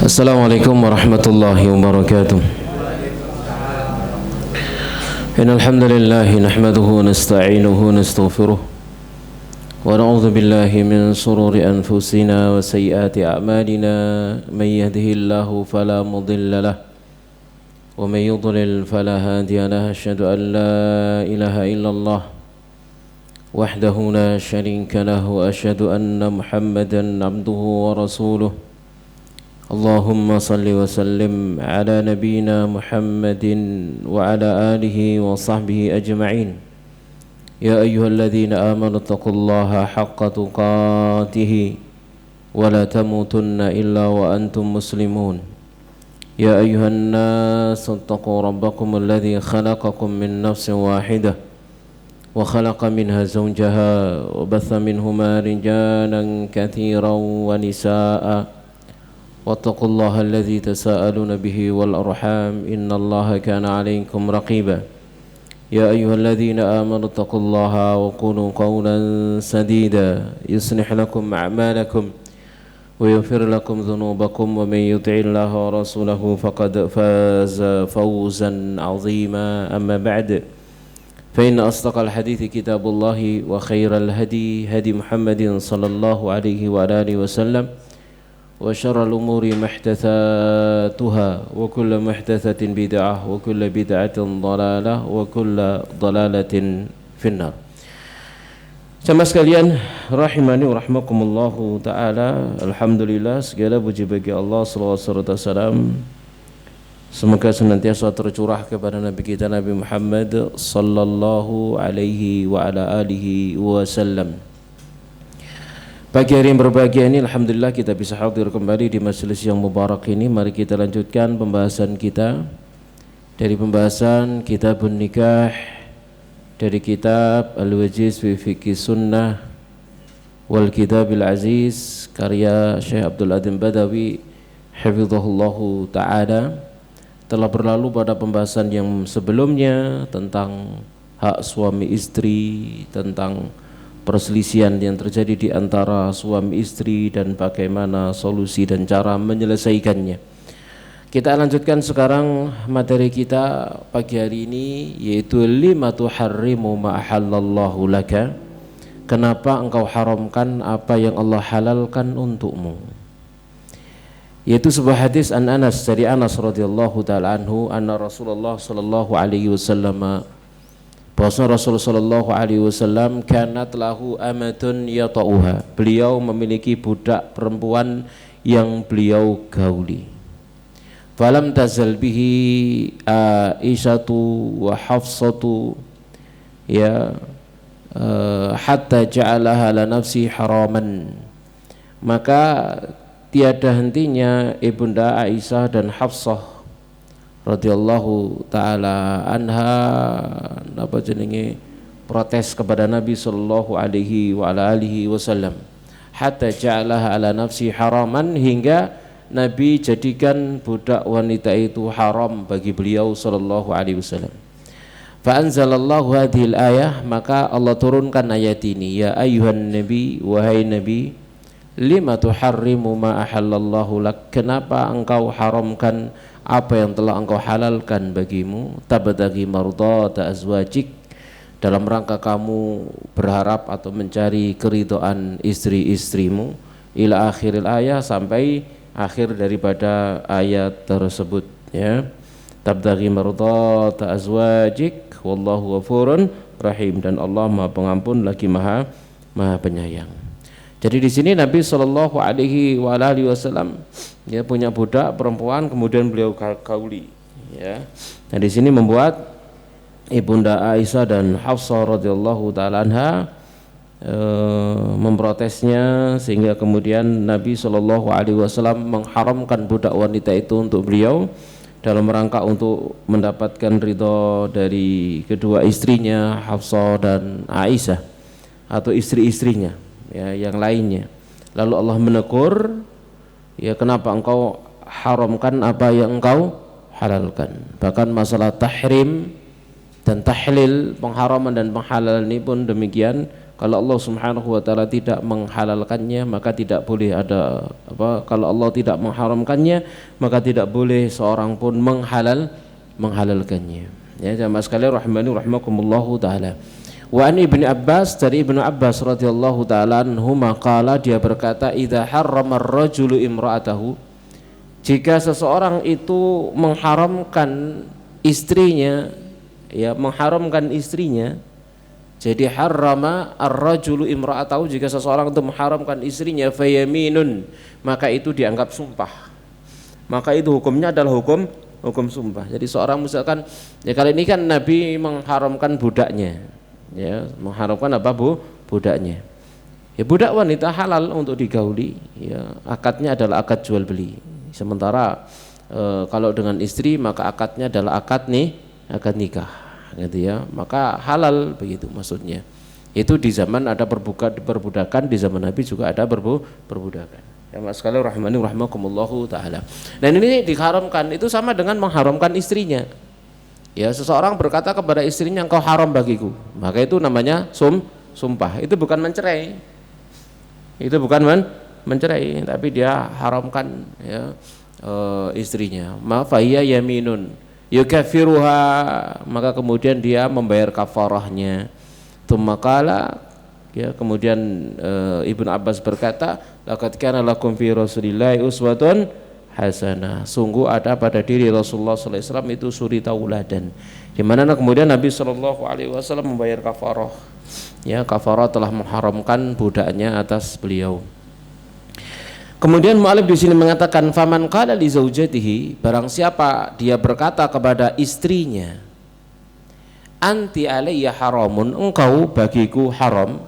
Assalamualaikum warahmatullahi wabarakatuh. Innal hamdalillah nahmaduhu wa nasta'inuhu wa nastaghfiruh wa na'udzu billahi min shururi anfusina wa sayyiati a'malina may yahdihillahu fala mudilla lahu wa may yudlil fala hadiya lahu asyhadu an la ilaha illallah wahdahu la syarika lahu wa asyhadu anna Muhammadan 'abduhu wa rasuluh. Allahumma salli wa sallim ala nabiyyina Muhammadin wa ala alihi wa sahbihi ajma'in. Ya ayyuhalladzina amanu taqullaha haqqa tuqatih wa la tamutunna illa wa antum muslimun. Ya ayyuhan nas ittaqu rabbakum alladzi khalaqakum min nafsin wahidah wa khalaqa minha zawjaha wa batha minhuma rijalan katsiran wa nisaa'a واتقوا الله الذي تساءلون به والأرحام إن الله كان عليكم رقيبا يا أيها الذين آمنوا اتقوا الله وقولوا قولا سديدا يصلح لكم أعمالكم ويغفر لكم ذنوبكم ومن يطع الله ورسوله فقد فاز فوزا عظيما أما بعد فإن أصدق الحديث كتاب الله وخير الهدي هدي محمد صلى الله عليه وآله وسلم وشر الأمور محدثاتها وكل محدثة بدعة وكل بدعة ضلالة وكل ضلالة في النار. Jamaah sekalian rahimani wa rahmakumullahu ta'ala. Alhamdulillah, segala puji bagi Allah, salawat serta salam semoga senantiasa tercurah kepada Nabi kita Nabi Muhammad sallallahu alaihi wa ala alihi wasallam. Pagi hari yang berbahagia ini alhamdulillah kita bisa hadir kembali di majelis yang mubarak ini. Mari kita lanjutkan pembahasan kita dari pembahasan Kitabun Nikah dari kitab Al-Wajiz fi Fiqh Sunnah wal Kitabil Aziz karya Syekh Abdul Adim Badawi hafizahullahu ta'ala. Telah berlalu pada pembahasan yang sebelumnya tentang hak suami istri, tentang perselisihan yang terjadi di antara suami istri dan bagaimana solusi dan cara menyelesaikannya. Kita lanjutkan sekarang materi kita pagi hari ini, yaitu lima tuharrimu ma ahallallahu laka. Kenapa engkau haramkan apa yang Allah halalkan untukmu? Yaitu sebuah hadis an Anas, dari Anas radhiyallahu taala anhu, anna Rasulullah sallallahu alaihi wasallam, bahwasanya Rasulullah sallallahu alaihi wasallam kanat lahu amatun yata'uha, beliau memiliki budak perempuan yang beliau gauli. Falam tazal bihi Aisyatu wa Hafsatu hatta ja'alaha la nafsi haraman. Maka tiada hentinya ibunda Aisyah dan Hafsah radhiyallahu taala anha protes kepada Nabi sallallahu alaihi wa ala alihi wasallam, hatta ja'alaha ala nafsi haraman, hingga Nabi jadikan budak wanita itu haram bagi beliau sallallahu alaihi wasallam. Fa anzalallahu hadhil ayah, maka Allah turunkan ayat ini, ya ayyuhan nabi, wahai nabi, lima tuharrimu ma ahallallahu lak, kenapa engkau haramkan apa yang telah engkau halalkan bagimu, tabtaghi mardata azwajik, dalam rangka kamu berharap atau mencari keridhaan istri-istrimu, ila akhiril ayat, sampai akhir daripada ayat tersebut, ya. Tabtaghi mardata azwajik wallahu ghafurun rahim, dan Allah Maha Pengampun lagi Maha Penyayang. Jadi di sini Nabi sallallahu alaihi wasallam ya punya budak perempuan, kemudian beliau gauli, ya. Nah di sini membuat ibunda Aisyah dan Hafsah radhiyallahu taala anha memprotesnya, sehingga kemudian Nabi sallallahu alaihi wasallam mengharamkan budak wanita itu untuk beliau dalam rangka untuk mendapatkan ridho dari kedua istrinya Hafsah dan Aisyah, atau istri-istrinya ya yang lainnya. Lalu Allah menegur, ya kenapa engkau haramkan apa yang engkau halalkan. Bahkan masalah tahrim dan tahlil, pengharaman dan penghalalan ini pun demikian Kalau Allah Subhanahu wa taala tidak menghalalkannya, maka tidak boleh ada apa? Kalau Allah tidak mengharamkannya, maka tidak boleh seorang pun menghalalkannya. Ya, jamaah sekalian rahimani rahimakumullahu taala. Wa an Ibnu Abbas, dari Ibnu Abbas radhiyallahu taala anhu maqala, dia berkata, idza harrama ar-rajulu imra'atahu, jika seseorang itu mengharamkan istrinya, ya mengharamkan istrinya. Jadi harrama ar-rajulu imra'atahu, jika seseorang itu mengharamkan istrinya, fayaminun, maka itu dianggap sumpah. Maka itu hukumnya adalah hukum sumpah. Jadi seorang misalkan, ya kali ini kan Nabi mengharamkan budaknya, ya mengharamkan apa budaknya. Ya budak wanita halal untuk digauli, ya akadnya adalah akad jual beli. Sementara kalau dengan istri maka akadnya adalah akad nikah, gitu ya. Maka halal begitu maksudnya. Itu di zaman ada perbudakan, di zaman Nabi juga ada perbudakan. Ya mas sekalian rahimani rahimakumullahu taala. Dan ini diharamkan, itu sama dengan mengharamkan istrinya. Ya seseorang berkata kepada istrinya, engkau haram bagiku, maka itu namanya sumpah. Itu bukan mencerai. Itu bukan mencerai, tapi dia haramkan ya istrinya. Ma fahiya yaminun yukafiruha, maka kemudian dia membayar kafarahnya. Tsumma qala, ya kemudian Ibnu Abbas berkata, laqad kana lakum fi Rasulillahi uswatun hasanah, sungguh ada pada diri Rasulullah sallallahu alaihi wasallam itu suri tauladan, di mana kemudian Nabi sallallahu alaihi wasallam membayar kafarah. Ya, kafarah telah mengharamkan budaknya atas beliau. Kemudian mu'alif di sini mengatakan, faman qala li zaujatihi, barang siapa dia berkata kepada istrinya, anti alayya haramun, engkau bagiku haram,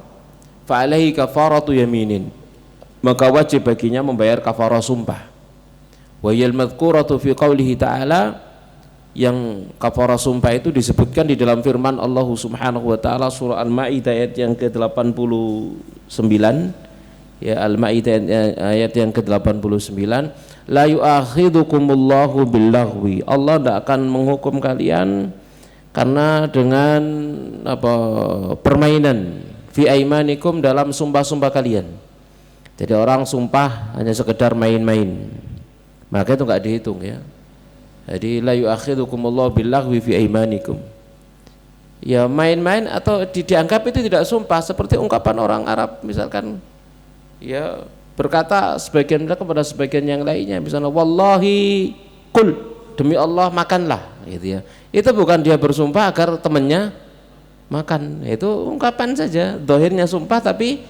fa alaihi kafaratu yaminin, maka wajib baginya membayar kafarah sumpah. Wa yal madhkuratu fi qaulihi ta'ala, yang kafarah sumpah itu disebutkan di dalam firman Allah Subhanahu wa taala surah Al-Maidah ayat yang ke-89, ya Al-Maidah ayat yang ke-89, la yu'akhidukumullahu billaghwi, Allah tidak akan menghukum kalian karena dengan apa permainan, fi aimanikum, dalam sumpah-sumpah kalian. Jadi orang sumpah hanya sekedar main-main, maka itu enggak dihitung ya. Jadi la yu'akhidukumullahu billaghwi fi aimanikum, ya main-main atau dianggap itu tidak sumpah, seperti ungkapan orang Arab misalkan, ya berkata sebagian mereka kepada sebagian yang lainnya, misalnya wallahi kul, demi Allah makanlah, gitu ya. Itu bukan dia bersumpah agar temannya makan, itu ungkapan saja, dohirnya sumpah tapi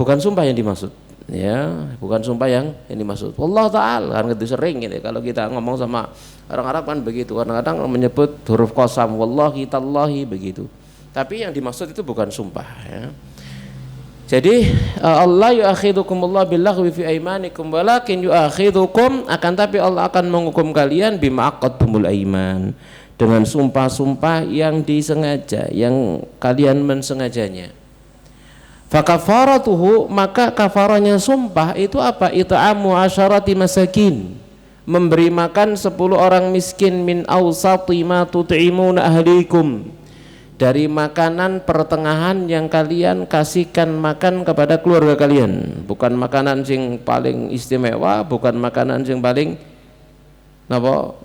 bukan sumpah yang dimaksud, ya bukan sumpah yang dimaksud. Wallahu ta'ala kan gitu sering gitu. Kalau kita ngomong sama orang Arab kan begitu, kadang-kadang menyebut huruf qasam, wallahi tallahi begitu, tapi yang dimaksud itu bukan sumpah ya. Jadi Allah yu'akhidukumullah billaghwi fi aimanikum walakin yu'akhidukum, akan tapi Allah akan menghukum kalian bima aqadtumul aiman, dengan sumpah-sumpah yang disengaja, yang kalian mensengajanya. Fakafaratuhu, maka kafarahnya sumpah itu apa? It'amu asyarati masakin, memberi makan 10 orang miskin, min awsati ma tut'imuna ahlikum, dari makanan pertengahan yang kalian kasihkan makan kepada keluarga kalian. Bukan makanan yang paling istimewa, bukan makanan yang paling napa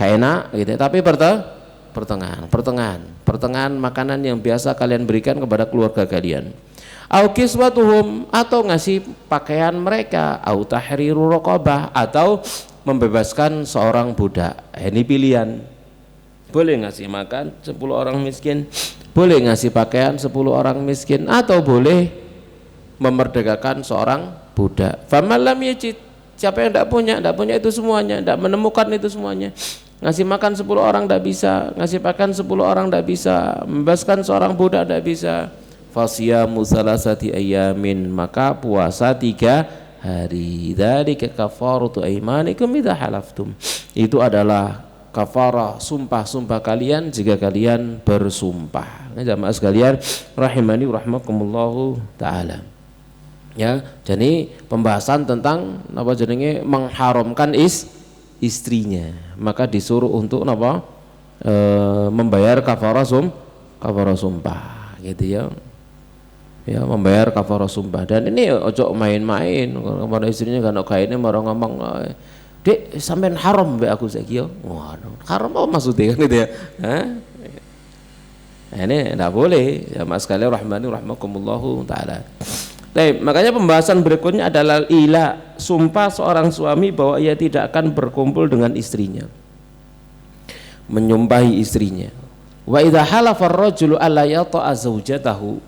enak gitu, tapi pertengahan makanan yang biasa kalian berikan kepada keluarga kalian. Au kiswatuhum, atau ngasih pakaian mereka, au tahriru raqabah, atau membebaskan seorang budak. Ini pilihan, boleh ngasih makan 10 orang miskin, boleh ngasih pakaian 10 orang miskin, atau boleh memerdekakan seorang budak. Faman lam yajid, siapa yang tidak punya itu semuanya, tidak menemukan itu semuanya, ngasih makan 10 orang tidak bisa, ngasih pakaian 10 orang tidak bisa, membebaskan seorang budak tidak bisa, fasyamu salasati ayamin, maka puasa 3 hari. Dzalika kafaratu aimanikum idza halaftum, itu adalah kafarah sumpah-sumpah kalian jika kalian bersumpah. Jamaah sekalian rahimani rahimakumullahu taala. Ya, jadi pembahasan tentang apa jenenge mengharamkan istrinya, maka disuruh untuk apa? Membayar kafarah sumpah gitu ya. ya membayar kafarah sumpah. Dan ini ojo main-main kepada istrinya kan kayak ini marah ngomong, "Dek, sampean haram mbek aku saiki yo." Waduh, haram apa maksudnya kan gitu ya. Hah? Nah, ini tidak boleh ya mas sekalian rahmani rahmakumullahu taala. Baik, makanya pembahasan berikutnya adalah ila, sumpah seorang suami bahwa ia tidak akan berkumpul dengan istrinya, menyumpahi istrinya. Wa idza halafa ar-rajulu alla yata'a zaujatahu,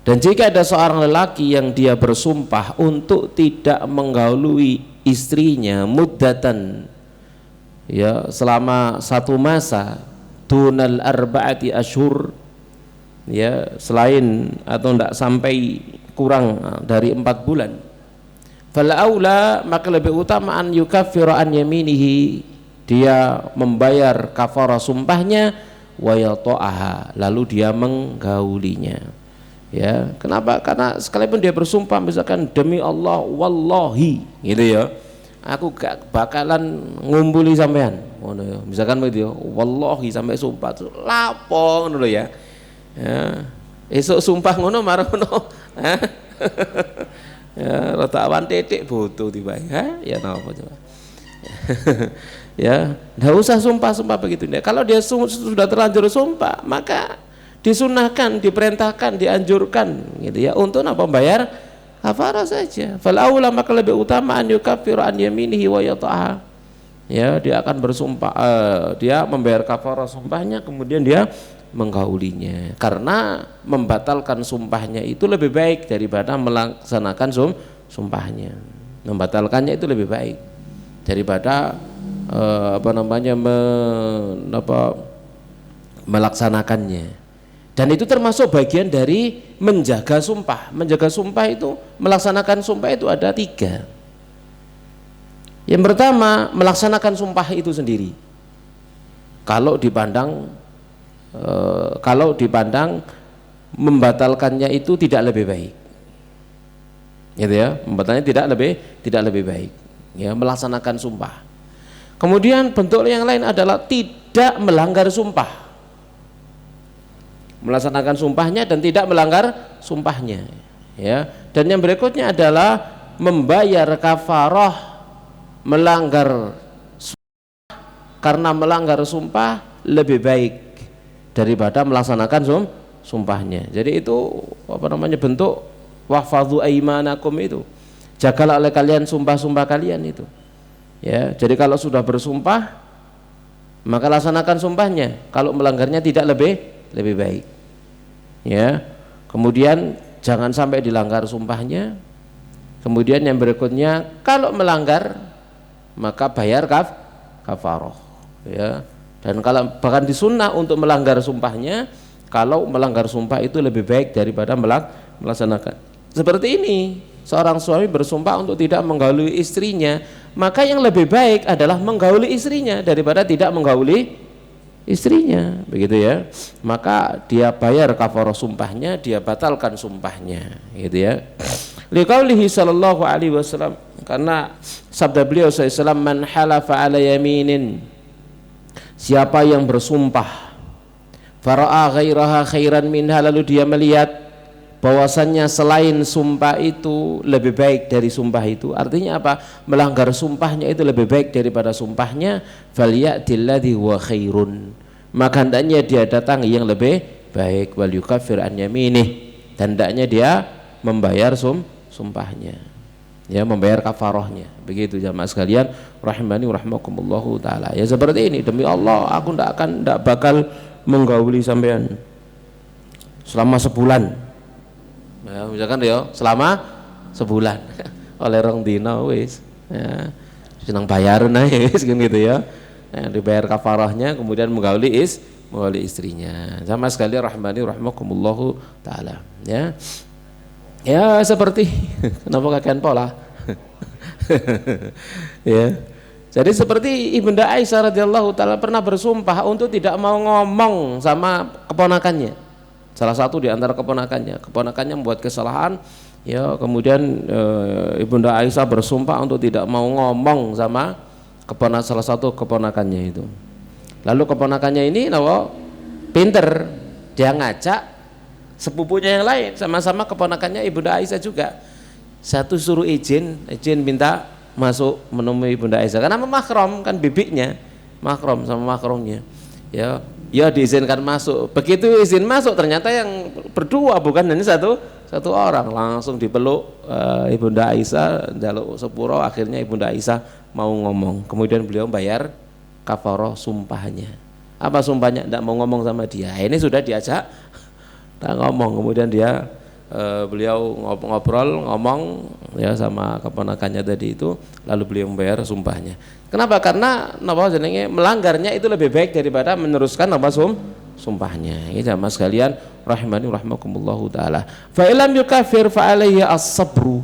dan jika ada seorang lelaki yang dia bersumpah untuk tidak menggauli istrinya muddatan, ya selama satu masa, dunal arba'ati ashur, ya selain atau tidak sampai kurang dari 4 bulan, fal aula, maka lebih utama an yukaffiru an yaminihi, dia membayar kafarah sumpahnya, wa yata'aha, lalu dia menggaulinya. Ya, kenapa? Karena sekalipun dia bersumpah misalkan demi Allah wallahi gitu ya, aku gak bakalan ngumpuli sampean ngono ya, misalkan begitu ya, wallahi sampai sumpah lapo ngono ya. Ya, esok sumpah ngono marah ngono. Ya, rada awan titik butuh tiba ya napa coba. Ya, enggak usah sumpah-sumpah begitu. Kalau dia sudah terlanjur sumpah, maka disunahkan, diperintahkan, dianjurkan gitu ya untuk apa, bayar kafarah saja. Fal aula, maka lebih utama an yukaffiru an yaminihi wa yata'ha. Ya, dia akan bersumpah, dia membayar kafarah sumpahnya, kemudian dia menggaulinya, karena membatalkan sumpahnya itu lebih baik daripada melaksanakan sumpahnya. Membatalkannya itu lebih baik daripada melaksanakannya. Dan itu termasuk bagian dari menjaga sumpah. Menjaga sumpah itu, melaksanakan sumpah itu ada 3. Yang pertama, melaksanakan sumpah itu sendiri. Kalau dipandang membatalkannya itu tidak lebih baik, gitu ya, membatalnya tidak lebih baik, ya, melaksanakan sumpah. Kemudian bentuk yang lain adalah tidak melanggar sumpah, melaksanakan sumpahnya dan tidak melanggar sumpahnya, ya. Dan yang berikutnya adalah membayar kafarah melanggar sumpah, karena melanggar sumpah lebih baik daripada melaksanakan sumpahnya. Jadi itu bentuk wahfadzu aimanakum, itu jagalah oleh kalian sumpah-sumpah kalian itu, ya. Jadi kalau sudah bersumpah maka laksanakan sumpahnya, kalau melanggarnya tidak lebih baik, ya. Kemudian jangan sampai dilanggar sumpahnya. Kemudian yang berikutnya, kalau melanggar maka bayar kafarah, ya. Dan kalau bahkan disunnah untuk melanggar sumpahnya, kalau melanggar sumpah itu lebih baik daripada melaksanakan. Seperti ini, seorang suami bersumpah untuk tidak menggauli istrinya, maka yang lebih baik adalah menggauli istrinya daripada tidak menggauli istrinya, begitu ya. Maka dia bayar kafarah sumpahnya, dia batalkan sumpahnya, gitu ya. Liqaulihi sallallahu alaihi wasallam, karena sabda beliau sallallahu alaihi wasallam, man halafa ala yaminin, siapa yang bersumpah fara'a ghairaha khairan minha, lalu dia melihat bahwasannya selain sumpah itu lebih baik dari sumpah itu, artinya apa? Melanggar sumpahnya itu lebih baik daripada sumpahnya, falyatil ladzi huwa khairun, maka hendaknya dia datang yang lebih baik, wal yukaffir an yaminih, dan hendaknya dia membayar sumpahnya, ya, membayar kafarahnya. Begitu jamaah sekalian rahimani rahmakumullahu taala. Ya seperti ini, demi Allah aku tidak bakal menggauli sampean selama sebulan, ya, misalkan ya selama sebulan oleh rong dino wis, ya, senang bayaran aja wis gitu ya. Dibayar kafarahnya, kemudian menggauli istrinya. Sama sekali rahimani rahmakumullahu taala, ya. Ya seperti kenapa kakean pola. Ya. Jadi seperti Ibunda Aisyah radhiyallahu taala pernah bersumpah untuk tidak mau ngomong sama keponakannya. Salah satu di antara keponakannya membuat kesalahan, ya, kemudian Ibunda Aisyah bersumpah untuk tidak mau ngomong sama salah satu keponakannya itu. Lalu keponakannya ini pinter, dia ngajak sepupunya yang lain, sama-sama keponakannya Ibunda Aisyah juga. Satu suruh izin minta masuk menemui Ibunda Aisyah karena mahram kan, bibiknya mahram sama mahramnya. Ya diizinkan masuk. Begitu izin masuk ternyata yang berdua, bukan hanya satu orang, langsung dipeluk Ibunda Aisyah, jaluk sepuro. Akhirnya Ibunda Aisyah mau ngomong, kemudian beliau bayar kafarah sumpahnya. Apa sumpahnya? Tidak mau ngomong sama dia. Ini sudah diajak tak ngomong, kemudian beliau ngomong ya sama keponakannya tadi itu, lalu beliau membayar sumpahnya. Kenapa? Karena melanggarnya itu lebih baik daripada meneruskan sumpahnya. Ini jamaah sekalian rahimani rahimakumullahu taala. Fa illam yukafir fa alayhi as-sabru.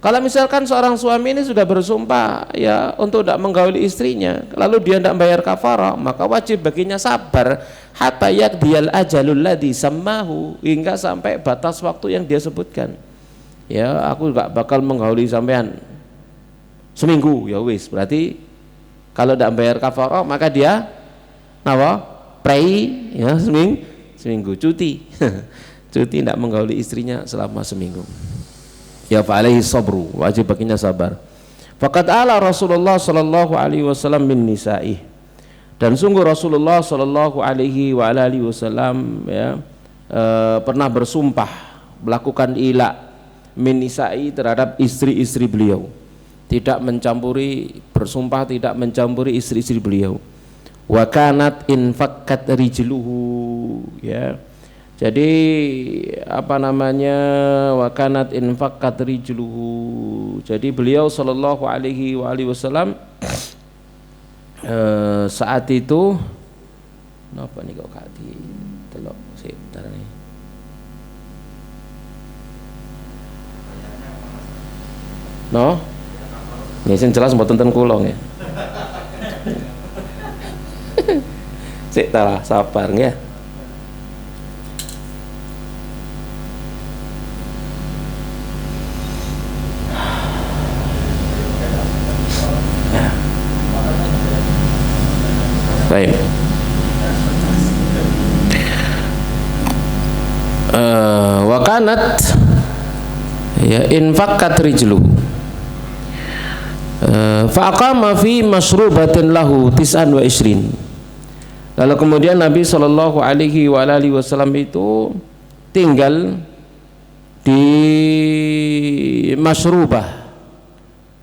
Kalau misalkan seorang suami ini sudah bersumpah ya untuk tidak menggauli istrinya, lalu dia tidak bayar kafarah, maka wajib baginya sabar hatta yaqdiyal ajalul ladzi sammahu, hingga sampai batas waktu yang dia sebutkan. Ya, aku enggak bakal menggauli sampean seminggu, ya wis. Berarti kalau tidak bayar kafarah maka dia prei ya seminggu cuti. Cuti tidak menggauli istrinya selama seminggu. Ya fa'alaihi sabru, wajib baginya sabar. Faqad ala Rasulullah sallallahu alaihi wasallam min nisa'i, dan sungguh Rasulullah sallallahu alaihi wa alihi wasallam ya pernah bersumpah melakukan ila min nisa'i terhadap istri-istri beliau, tidak mencampuri, bersumpah tidak mencampuri istri-istri beliau. Wa kanat in fakkat rijluhu, ya. Jadi wa kanat in fakkat rijluhu. Jadi beliau sallallahu alaihi wa alihi wasallam saat itu napa nih kok gak ditelok sih bentar nih. No? Ini sing jelas mboten ten kula nggih. Sik ta sabar nggih. Baik. Wakanat ya infaqat rijlu faqama fi masyrubatin lahu 29. Lalu kemudian Nabi sallallahu alaihi wa alihi wasallam itu tinggal di masyrubah,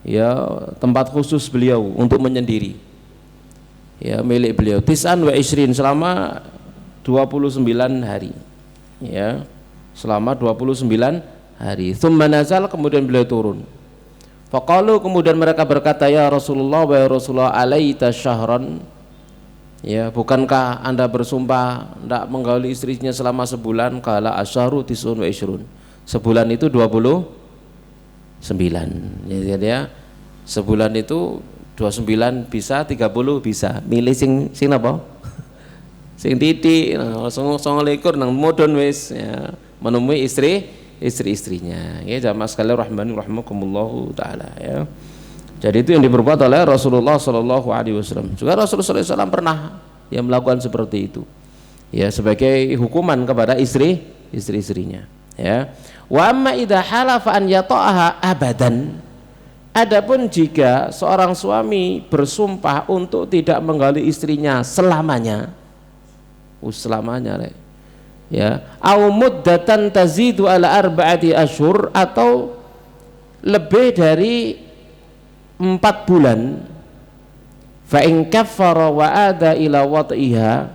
ya, tempat khusus beliau untuk menyendiri, ya, milik beliau, 29 selama 29 hari, ya, selama 29 hari. Tsumma nazal, kemudian beliau turun. Faqalu, kemudian mereka berkata, ya Rasulullah wa ya Rasulullah alaita syahran, ya, bukankah anda bersumpah tidak menggauli istrinya selama sebulan? Qala asyharu 29, sebulan itu 29, ya, sebulan itu 29 bisa, 30 bisa, milih sing apa? Sing titik, songo-songo nang modon wis, ya, menemui istri-istrinya. Ya jamaah sekalian rahmani rahimakumullahu taala, ya. Jadi itu yang diperbuat oleh Rasulullah sallallahu alaihi wasallam. Juga Rasulullah sallallahu alaihi wasallam pernah yang melakukan seperti itu, ya, sebagai hukuman kepada istri-istrinya, ya. Wa amma idza halafa an yata'aha abadan, adapun jika seorang suami bersumpah untuk tidak menggauli istrinya selamanya, ya, au muddatan tazidu ala arba'ati asyhur, atau lebih dari 4 bulan, fa in kaffara wa ada ila wat'iha,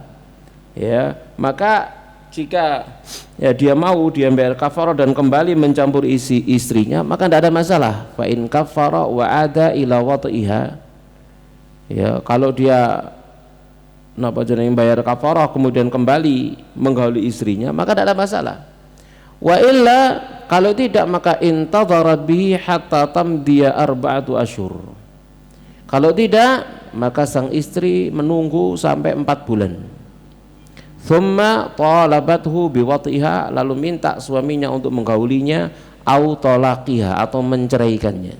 ya, maka jika, ya, dia mau dia bayar kafarah dan kembali mencampuri istrinya, maka tidak ada masalah. Fa in kaffara wa ada ila wat'iha, ya, kalau dia bayar kafarah kemudian kembali menggauli istrinya, maka tidak ada masalah. Wa illa, kalau tidak, maka intadharat bihi hatta tamdiya 4 asyhur. Kalau tidak, maka sang istri menunggu sampai 4 bulan. Thumma talabathu biwat'iha, lalu minta suaminya untuk menggaulinya, au talaqiha, atau menceraikannya.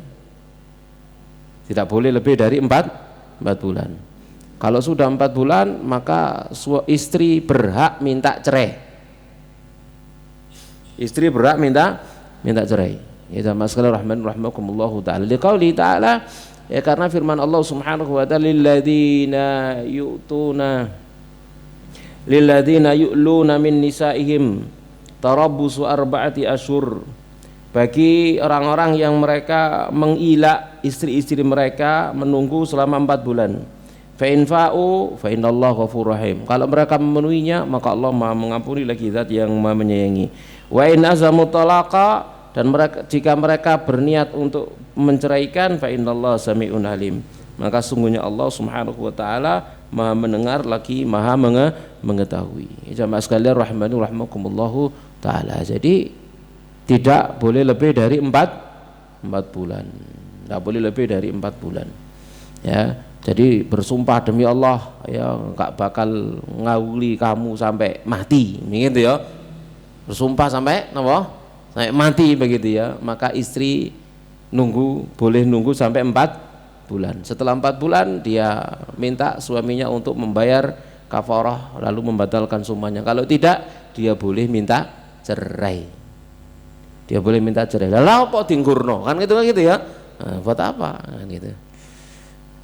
Tidak boleh lebih dari 4 bulan. Kalau sudah 4 bulan, maka istri berhak minta cerai. istri berhak minta cerai. Ya jamaah sekalian rahimakumullahu taala. Liqauli ta'ala, ya karena firman Allah Subhanahu wa ta'ala, lilladzina yu'luna min nisaihim tarabbusu arba'ati asyhur. Bagi orang-orang yang mereka mengilak istri-istri mereka menunggu selama 4 bulan. Fa in fa'u fa innallaha ghafurur rahim. Kalau mereka memenuhinya maka Allah Maha mengampuni lagi zat yang Maha menyayangi. Wa in azamu talaqa, dan jika mereka berniat untuk menceraikan, fa innallaha sami'un alim, maka sungguhnya Allah Subhanahu wa taala Maha mendengar lagi Maha mengetahui. Jamaah sekalian rahimani rahimakumullahu taala. Jadi tidak boleh lebih dari 4 bulan. Tidak boleh lebih dari 4 bulan. Ya, jadi bersumpah demi Allah, ya enggak bakal ngawuli kamu sampai mati, begitu ya. Bersumpah sampai napa? Sampai mati begitu ya. Maka istri boleh nunggu sampai 4 bulan. Setelah 4 bulan dia minta suaminya untuk membayar kafarah lalu membatalkan sumpahnya. Kalau tidak, dia boleh minta cerai. Dia boleh minta cerai. Lalu apa dinggurno? Kan gitu ya. Nah, buat apa? Kan gitu.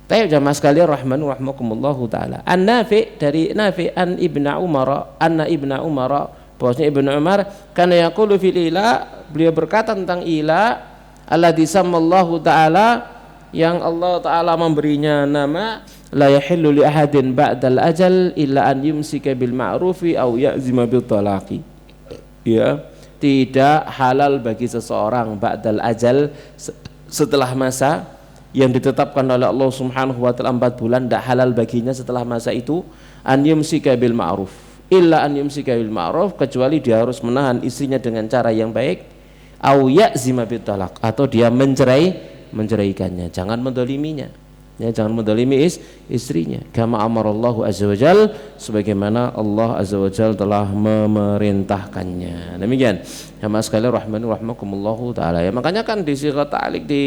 Tayyib jamaah sekalian rahimakumullahu taala. An-Nafi' dari Nafi' an Ibnu Umar, anna Ibnu Umar, bahwasanya Ibnu Umar kana yaqulu fil ila, beliau berkata tentang ila alladzi sammallahu taala, yang Allah taala memberinya nama la yahillu li ahadin ba'dal ajal illa an yumsika bil ma'rufi aw ya'zima bil talaqi. Ya, tidak halal bagi seseorang ba'dal ajal, setelah masa yang ditetapkan oleh Allah Subhanahu wa taala 4 bulan, tidak halal baginya setelah masa itu an yumsika bil ma'ruf, illa an yumsika bil ma'ruf, kecuali dia harus menahan istrinya dengan cara yang baik, au ya'zima bit talaq, atau dia menceraikannya, jangan mendoliminya, ya, jangan mendolimi istrinya. Kama amarallahu azza wajal, sebagaimana Allah azza wajal telah memerintahkannya. Demikian jamaah sekalian rahimakumullahu taala. Ya, makanya kan di sighah ta'liq di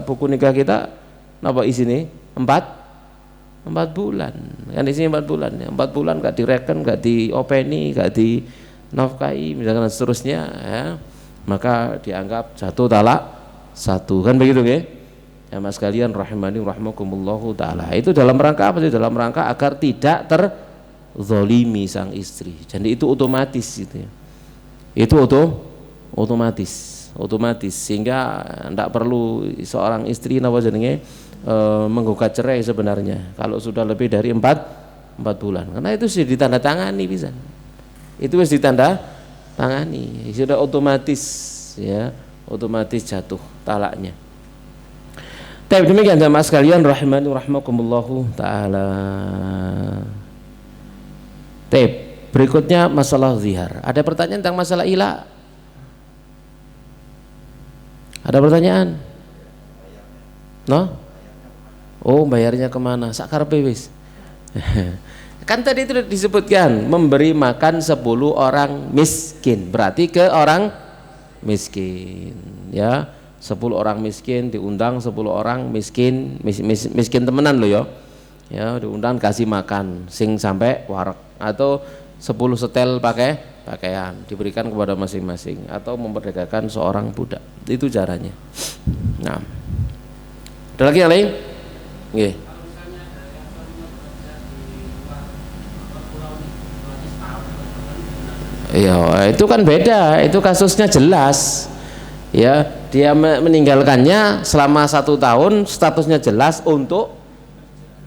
buku nikah kita napa isine 4 bulan. Kan isinya 4 bulan. Ya, 4 bulan gak direken, gak diopeni, gak dinafkahi misalkan seterusnya, ya, maka dianggap jatuh talak 1, kan begitu nggih? Ya mas kalian rahimani rahimakumullahu taala. Itu dalam rangka apa sih? Dalam rangka agar tidak terzolimi sang istri. Jadi itu otomatis gitu ya. Itu otomatis sehingga tidak perlu seorang istri napa jenenge menggugat cerai sebenarnya kalau sudah lebih dari 4 bulan. Karena itu sudah ditandatangani bisa. Itu harus ditandatangani. Sudah otomatis ya, otomatis jatuh talaknya. Tapi demikian jamaah sekalian rahimani rahimakumullahu taala. Berikutnya masalah zihar. Ada pertanyaan tentang masalah ila? Ada pertanyaan? No? Oh, bayarnya kemana? Sakarepe wis. Kan tadi itu disebutkan memberi makan 10 orang miskin. Berarti ke orang miskin, ya. 10 orang miskin diundang, 10 orang miskin temenan loh ya. Ya, diundang kasih makan sing sampai warak, atau 10 setel pakaian diberikan kepada masing-masing, atau memperdagangkan seorang budak. Itu caranya. Nah. Ada lagi yang lain? Nggih. Iya, itu kan beda, itu kasusnya jelas. Ya, dia meninggalkannya selama 1 tahun, statusnya jelas untuk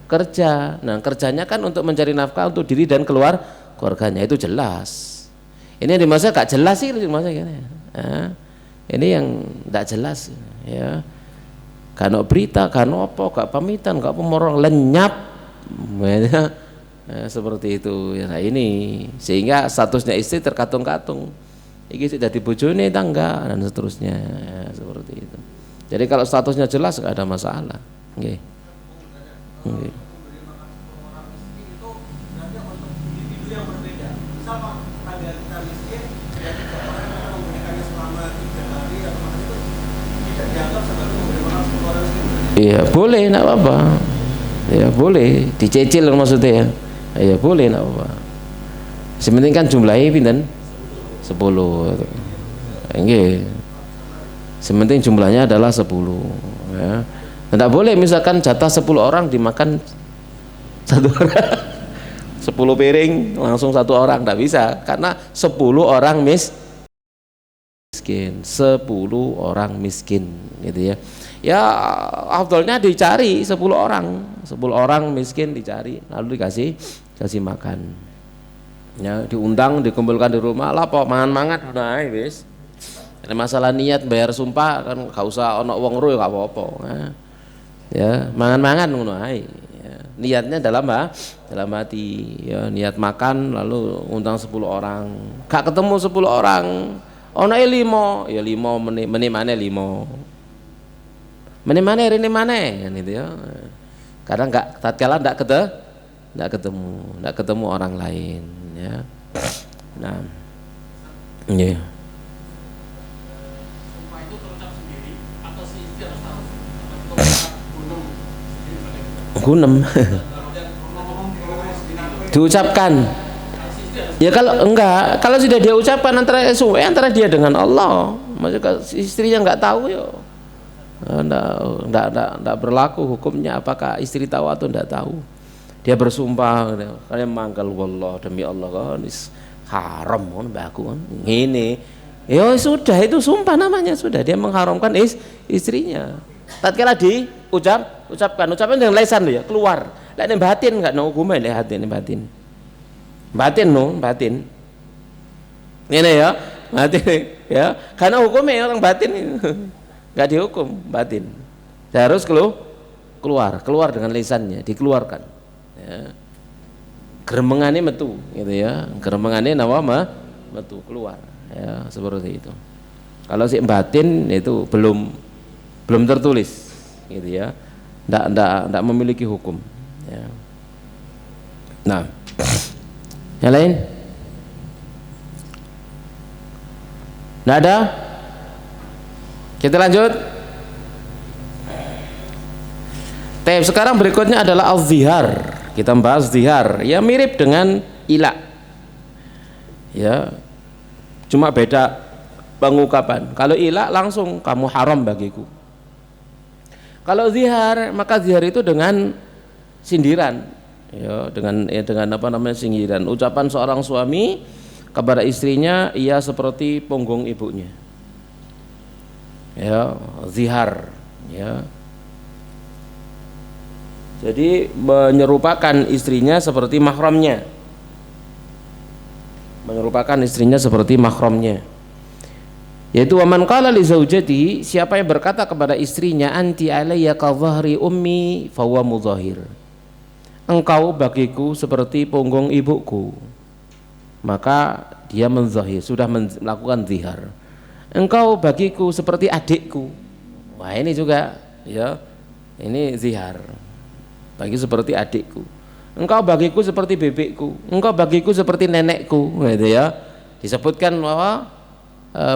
kerja. Nah, kerjanya kan untuk mencari nafkah untuk diri dan keluarganya, itu jelas. Ini yang dimaksud gak jelas sih, dimaksud nah, ini yang tidak jelas ya. Kano berita, kano apa, gak pamitan, gak pemorong, lenyap ya, seperti itu ya. Nah, ini sehingga statusnya istri terkatung-katung. Iki sudah dibojone tangga dan seterusnya ya, seperti itu. Jadi kalau statusnya jelas nggak ada masalah. Nggih. Nggih. Iya boleh, nggak apa-apa. Ya boleh, dicicil maksudnya ya. Iya boleh, nggak apa-apa. Sementing kan jumlahnya pinten? 10. Nggih. Sementing jumlahnya adalah 10 ya. Tidak boleh misalkan jatah 10 orang dimakan satu orang 10 piring langsung satu orang, tidak bisa, karena 10 orang miskin, 10 orang miskin gitu ya. Ya afdolnya dicari 10 orang miskin dicari lalu dikasih makan ya, diundang dikumpulkan di rumah lah pok mangan-mangan nah wis. Ada masalah niat bayar sumpah kan gak usah ono wong ro ya gak apa-apa ya, mangan-mangan ngono ae ya. Niatnya dalam hati ya, niat makan lalu undang 10 orang gak ketemu 10 orang ono 5 ya 5 menit maneh 5 menit maneh rene maneh kan itu ya, karena nggak tatkala nggak ketemu orang lain ya. Nah iya gunem diucapkan ya, kalau sudah dia ucapkan antara dia dengan Allah, maksudnya istrinya nggak tahu ya enggak berlaku hukumnya, apakah istri tahu atau enggak tahu. Dia bersumpah kalian mangkal wallah demi Allah kan haram kan baku kan ini ya sudah, itu sumpah namanya, sudah dia mengharamkan istrinya. Tatkala ucapkan dengan lisan ya keluar, lek ning batin enggak no hukumnya, nek hati batin ini ya batin ya, karena hukumnya orang batin nggak dihukum batin, harus keluar dengan lisannya, dikeluarkan ya. Geremengannya metu gitu ya, geremengannya nama metu keluar ya, seperti itu. Kalau si batin itu belum tertulis gitu ya, ndak memiliki hukum ya. Nah yang lain nggak ada. Kita lanjut. Sekarang berikutnya adalah al-zihar. Kita membahas zihar. Ya mirip dengan ila. Ya. Cuma beda pengungkapan. Kalau ila langsung kamu haram bagiku. Kalau zihar, maka zihar itu dengan sindiran. Ya, dengan apa namanya sindiran. Ucapan seorang suami kepada istrinya, ia seperti punggung ibunya. Ya, zihar ya. Jadi menyerupakan istrinya seperti mahramnya. Yaitu waman qala li zaujati, siapa yang berkata kepada istrinya anti alayya ka dhahri ummi fa huwa mudhahir. Engkau bagiku seperti punggung ibuku. Maka dia menzahir, sudah melakukan zihar. Engkau bagiku seperti adikku. Wah ini juga ya, ini zihar. Bagi seperti adikku. Engkau bagiku seperti bebekku. Engkau bagiku seperti nenekku, gitu ya. Disebutkan bahwa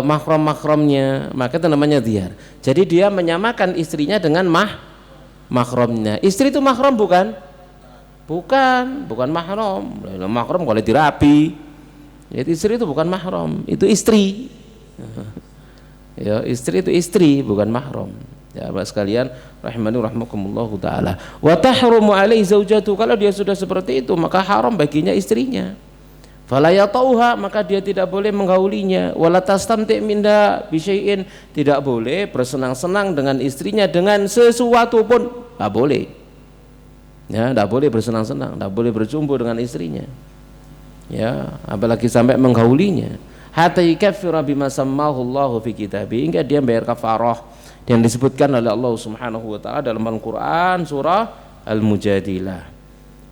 mahram-mahramnya, maka itu namanya zihar. Jadi dia menyamakan istrinya dengan mahramnya. Istri itu mahram bukan? Bukan mahram. Mahram kalau dirapi. Jadi istri itu bukan mahram, itu istri. Ya, istri itu istri bukan mahram. Ya, Bapak sekalian rahimani rahmakumullahu taala. Wa tahrumu alaihi zaujatu, kalau dia sudah seperti itu maka haram baginya istrinya. Fala yatauha, maka dia tidak boleh menggaulinya. Wala tastamti' minha bi syai'in, tidak boleh bersenang-senang dengan istrinya dengan sesuatu pun, enggak boleh. Ya, enggak boleh bersenang-senang, enggak boleh berjumpa dengan istrinya. Ya, apalagi sampai menggaulinya. Hatta yukaffira bima sammahu Allahu fi kitabi, hingga dia bayar kafarah yang disebutkan oleh Allah Subhanahu wa taala dalam Al-Qur'an surah Al-Mujadilah.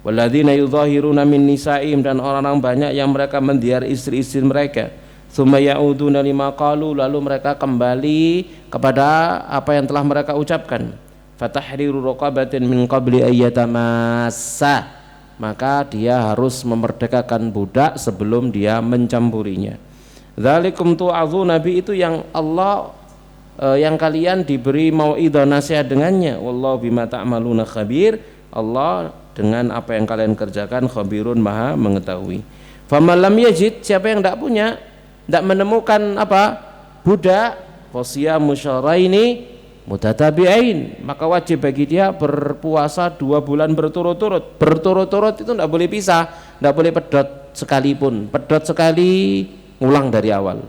Walladzina yudhahiruna min nisa'im, dan orang-orang banyak yang mereka mendiar istri-istri mereka. Tsumma ya'uduna lima qalu, lalu mereka kembali kepada apa yang telah mereka ucapkan. Fatahriru raqabatin min qabli ayyatamassa, maka dia harus memerdekakan budak sebelum dia mencampurinya. Dzalikum tu'adzuna bi, itu yang Allah yang kalian diberi mauidhah nasihat dengannya. Wallahu bima ta'maluna khabir, Allah dengan apa yang kalian kerjakan khabirun, maha mengetahui. Faman lam yajid, siapa yang tidak punya, tidak menemukan apa budak, fasiyamu syahraini mutatabi'ain, maka wajib bagi dia berpuasa 2 bulan berturut-turut. Berturut-turut itu tidak boleh pisah, tidak boleh pedot sekalipun. Pedot sekali ngulang dari awal,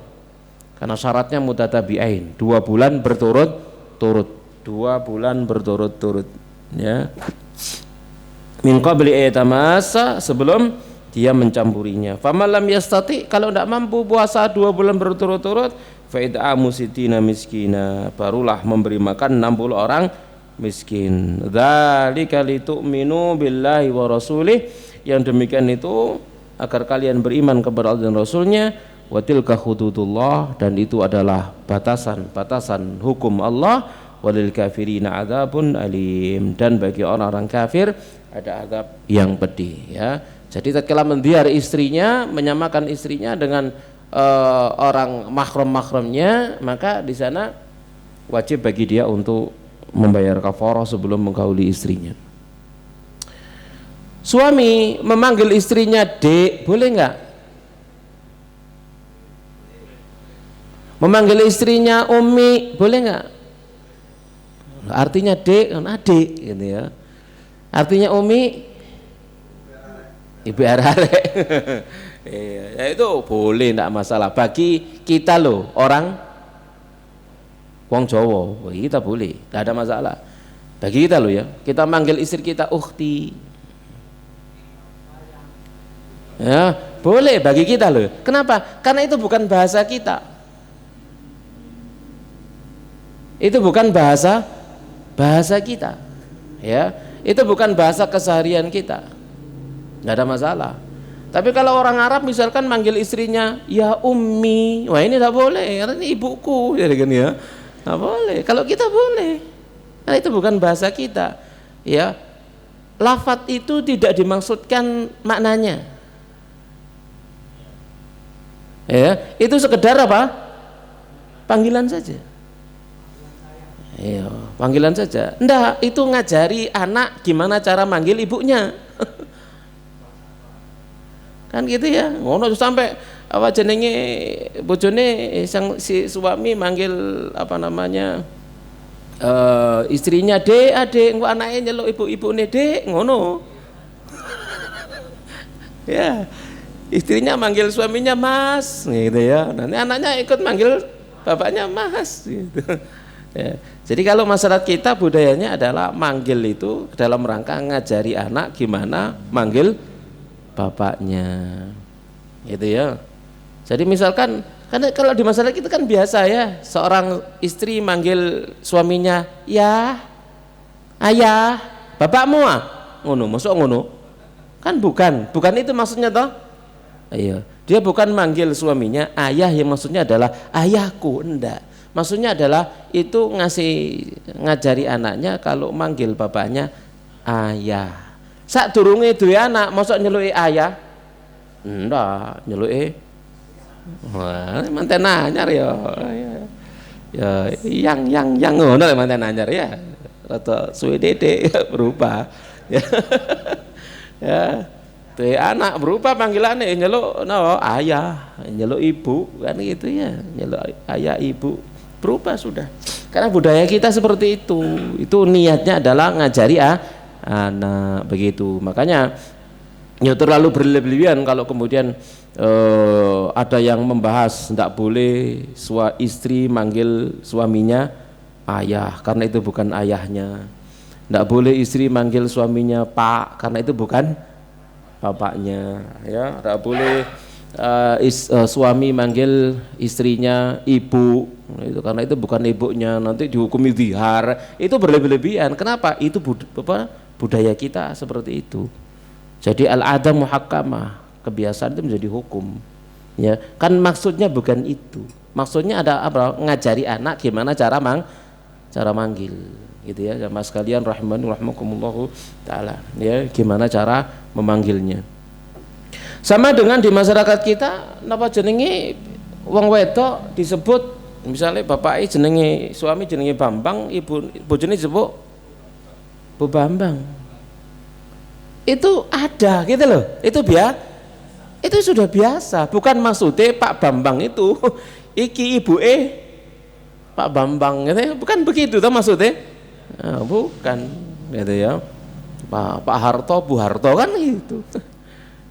karena syaratnya mutatabi'ain, 2 bulan berturut-turut, 2 bulan berturut-turut, ya. Min qabli ayatamasa, sebelum dia mencampurinya. Faman lam yastati, kalau tidak mampu puasa 2 bulan berturut-turut, fa id'amu sittina miskina, barulah memberi makan 60 orang miskin. Dzalika litu'minu billahi wa rasulih, yang demikian itu agar kalian beriman kepada Allah dan Rasulnya. Wa tilka hududullah, dan itu adalah batasan-batasan hukum Allah. Walil kafirina adzabun alim, dan bagi orang-orang kafir ada azab yang pedih, ya. Jadi tatkala mendiar istrinya, menyamakan istrinya dengan orang mahram-mahramnya, maka di sana wajib bagi dia untuk membayar kafarah sebelum menggauli istrinya. Suami memanggil istrinya Dek, boleh enggak? Memanggil istrinya Umi, boleh enggak? Artinya Dek kan adik gitu ya. Artinya Umi ibu arek. Ya itu boleh, tidak masalah bagi kita loh, orang wong Jawa, kita boleh, tidak ada masalah bagi kita loh, ya. Kita manggil istri kita ukhti, ya boleh bagi kita loh. Kenapa? Karena itu bukan bahasa kita, itu bukan bahasa kita, ya. Itu bukan bahasa keseharian kita, nggak ada masalah. Tapi kalau orang Arab misalkan manggil istrinya ya ummi, wah ini tidak boleh, karena ini ibuku, jadi kan, ya nggak boleh. Kalau kita boleh, karena itu bukan bahasa kita, ya. Lafadz itu tidak dimaksudkan maknanya, ya. Itu sekedar apa? Panggilan saja. Iya, panggilan saja. Enggak, itu ngajari anak gimana cara manggil ibunya. Kan gitu ya, ngono sampai apa jenenge bojone sang si suami manggil apa namanya istrinya Dek, adik, engko anake nyeluk ibu-ibune Dek, ngono. Ya, istrinya manggil suaminya Mas, gitu ya. Nanti anaknya ikut manggil bapaknya Mas, gitu. Ya. Jadi kalau masyarakat kita budayanya adalah manggil itu dalam rangka ngajari anak gimana manggil bapaknya, gitu ya. Jadi misalkan, karena kalau di masyarakat kita kan biasa ya, seorang istri manggil suaminya ya ayah, bapakmu ngono, masuk ngono kan, bukan itu maksudnya toh. Iya, dia bukan manggil suaminya ayah yang maksudnya adalah ayahku, enggak. Maksudnya adalah itu ngajari anaknya kalau manggil bapaknya ayah. Sak durunge duwe anak mosok nyeluki ayah? Ndak, nyeluki wah, manten anyar ya. Ya yang ngono manten anyar ya. Rada suwe dedek berubah. Ya. Ya. Duwe anak berubah panggilannya nyeluk ayah, nyeluk ibu kan gitu ya. Nyeluk ayah ibu berubah sudah. Karena budaya kita seperti itu. Itu niatnya adalah ngajari anak begitu. Makanya ya terlalu berlebihan kalau kemudian ada yang membahas tidak boleh istri manggil suaminya ayah karena itu bukan ayahnya, tidak boleh istri manggil suaminya Pak karena itu bukan bapaknya, ya. Tidak boleh suami manggil istrinya ibu itu karena itu bukan ibunya, nanti dihukumi zihar. Itu berlebihan. Kenapa? Itu budaya kita seperti itu. Jadi al-adah muhakkamah, kebiasaan itu menjadi hukum, ya kan. Maksudnya bukan itu, maksudnya ada apa? Ngajari anak gimana cara manggil, gitu ya jamaah sekalian rahimani rahimakumullah taala, ya gimana cara memanggilnya. Sama dengan di masyarakat kita, napa jenenge wong wedok disebut misalnya bapake jenenge suami jenenge Bambang, ibu bojone disebut Bu Bambang. Itu ada gitu loh, itu sudah biasa, bukan maksudnya Pak Bambang itu iki ibuke Pak Bambang gitu ya. Bukan begitu toh maksudnya. Nah, bukan gitu ya. Pak Harto, Bu Harto kan gitu.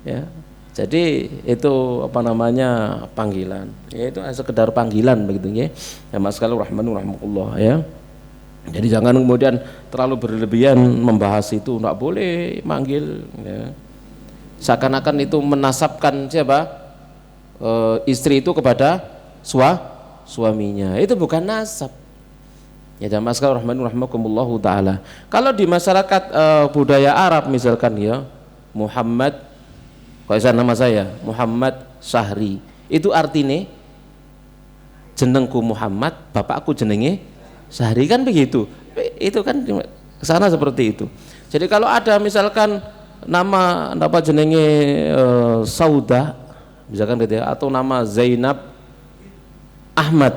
Ya. Jadi itu apa namanya panggilan. Ya itu sekedar panggilan begitu ya. Ya Mas sekalian rahmatullah ya. Jadi jangan kemudian terlalu berlebihan membahas itu, enggak boleh manggil ya. Seakan-akan itu menasabkan siapa? Istri itu kepada suaminya. Itu bukan nasab. Ya jamaah sekalian rahimakumullah taala. Kalau di masyarakat budaya Arab misalkan ya, Muhammad, kalau nama saya Muhammad Syahri, itu artinya jenengku Muhammad, bapakku jenenge Syahri, kan begitu. Itu kan sana seperti itu. Jadi kalau ada misalkan nama jenenge Sauda misalkan gitu ya, atau nama Zainab Ahmad,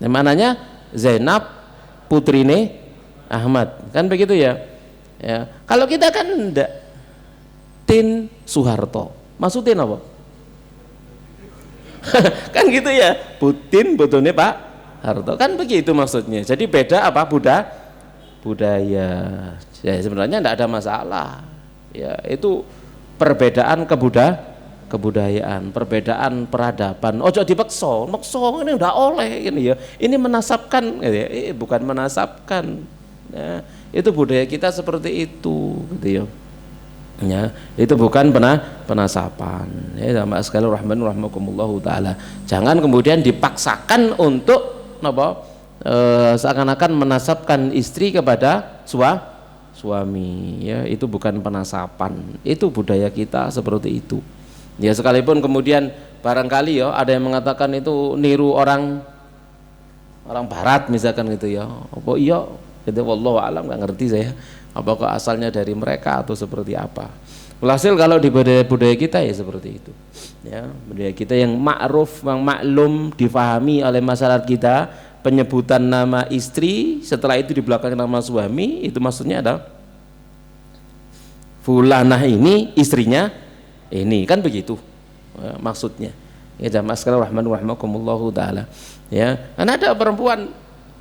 yang mananya Zainab putrine Ahmad, kan begitu ya. Ya, kalau kita kan enggak, Tin Soeharto, maksudnya apa? Kan gitu ya, Putin betulnya Pak Harto, kan begitu maksudnya. Jadi beda apa budaya. Ya sebenarnya enggak ada masalah. Ya itu perbedaan kebudayaan, perbedaan peradaban. Ojo dipaksa, ini udah oleh ini ya. Ini menasabkan, ya. Bukan menasabkan. Ya, itu budaya kita seperti itu, gitu ya. Ya, itu bukan penasapan. Ya, jamaah sekalian rahimakumullah taala. Jangan kemudian dipaksakan untuk apa? Seakan-akan menasabkan istri kepada suami. Ya, itu bukan penasapan. Itu budaya kita seperti itu. Ya sekalipun kemudian barangkali ya ada yang mengatakan itu niru orang barat misalkan gitu ya. Apa iya? Gitu wallahu alam, nggak ngerti saya. Apakah asalnya dari mereka atau seperti apa? Walhasil kalau di budaya kita ya seperti itu. Ya, budaya kita yang ma'ruf, yang maklum, difahami oleh masyarakat kita, penyebutan nama istri setelah itu di belakang nama suami, itu maksudnya adalah fulanah ini istrinya ini, kan begitu ya, maksudnya. Ya jamaah sekalian rahimakumullah taala. Ya, karena ada perempuan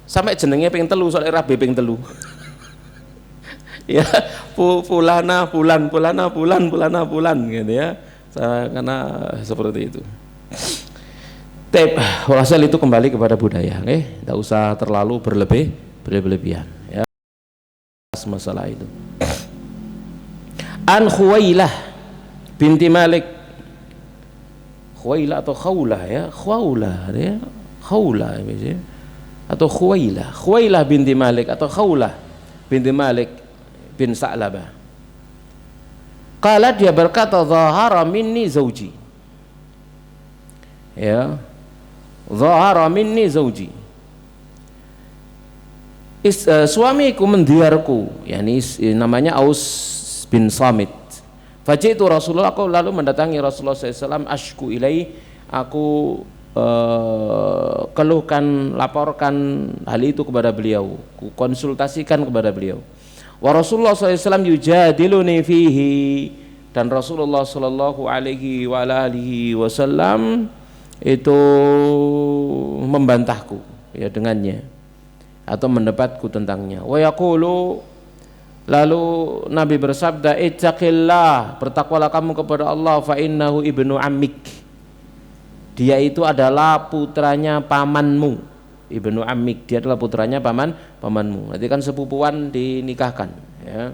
sampai jenengnya pengen telu, soalnya rabi pengen telu. Ya, fulana fulan gitu ya. Karena seperti itu. Walhasil itu kembali kepada budaya, tidak usah terlalu berlebihan ya masalah itu. An Khuwailah binti Malik, Khuwailah atau Khawlah ya, Khawlah ya, Khawlah ya, atau Khuwailah binti Malik atau Khawlah binti Malik bin Sa'labah. Qala, dia berkata, zahara minni zawji, ya, zahara minni zawji, suamiku mendiarku, yakni namanya Aus bin Samit. Fajitu Rasulullah, aku lalu mendatangi Rasulullah SAW, ashku ilai, aku keluhkan, laporkan hal itu kepada beliau, ku konsultasikan kepada beliau. Wa Rasulullah SAW yujadiluni fihi, dan Rasulullah Sallallahu Alaihi Wasallam itu membantahku ya dengannya atau mendapatku tentangnya. Wa yaqulu, lalu Nabi bersabda, ittaqillah, bertakwalah kamu kepada Allah, fa innahu ibnu ammik, dia itu adalah putranya pamanmu. Ibnu ammik, dia adalah putranya pamanmu. Nanti kan sepupuan dinikahkan ya.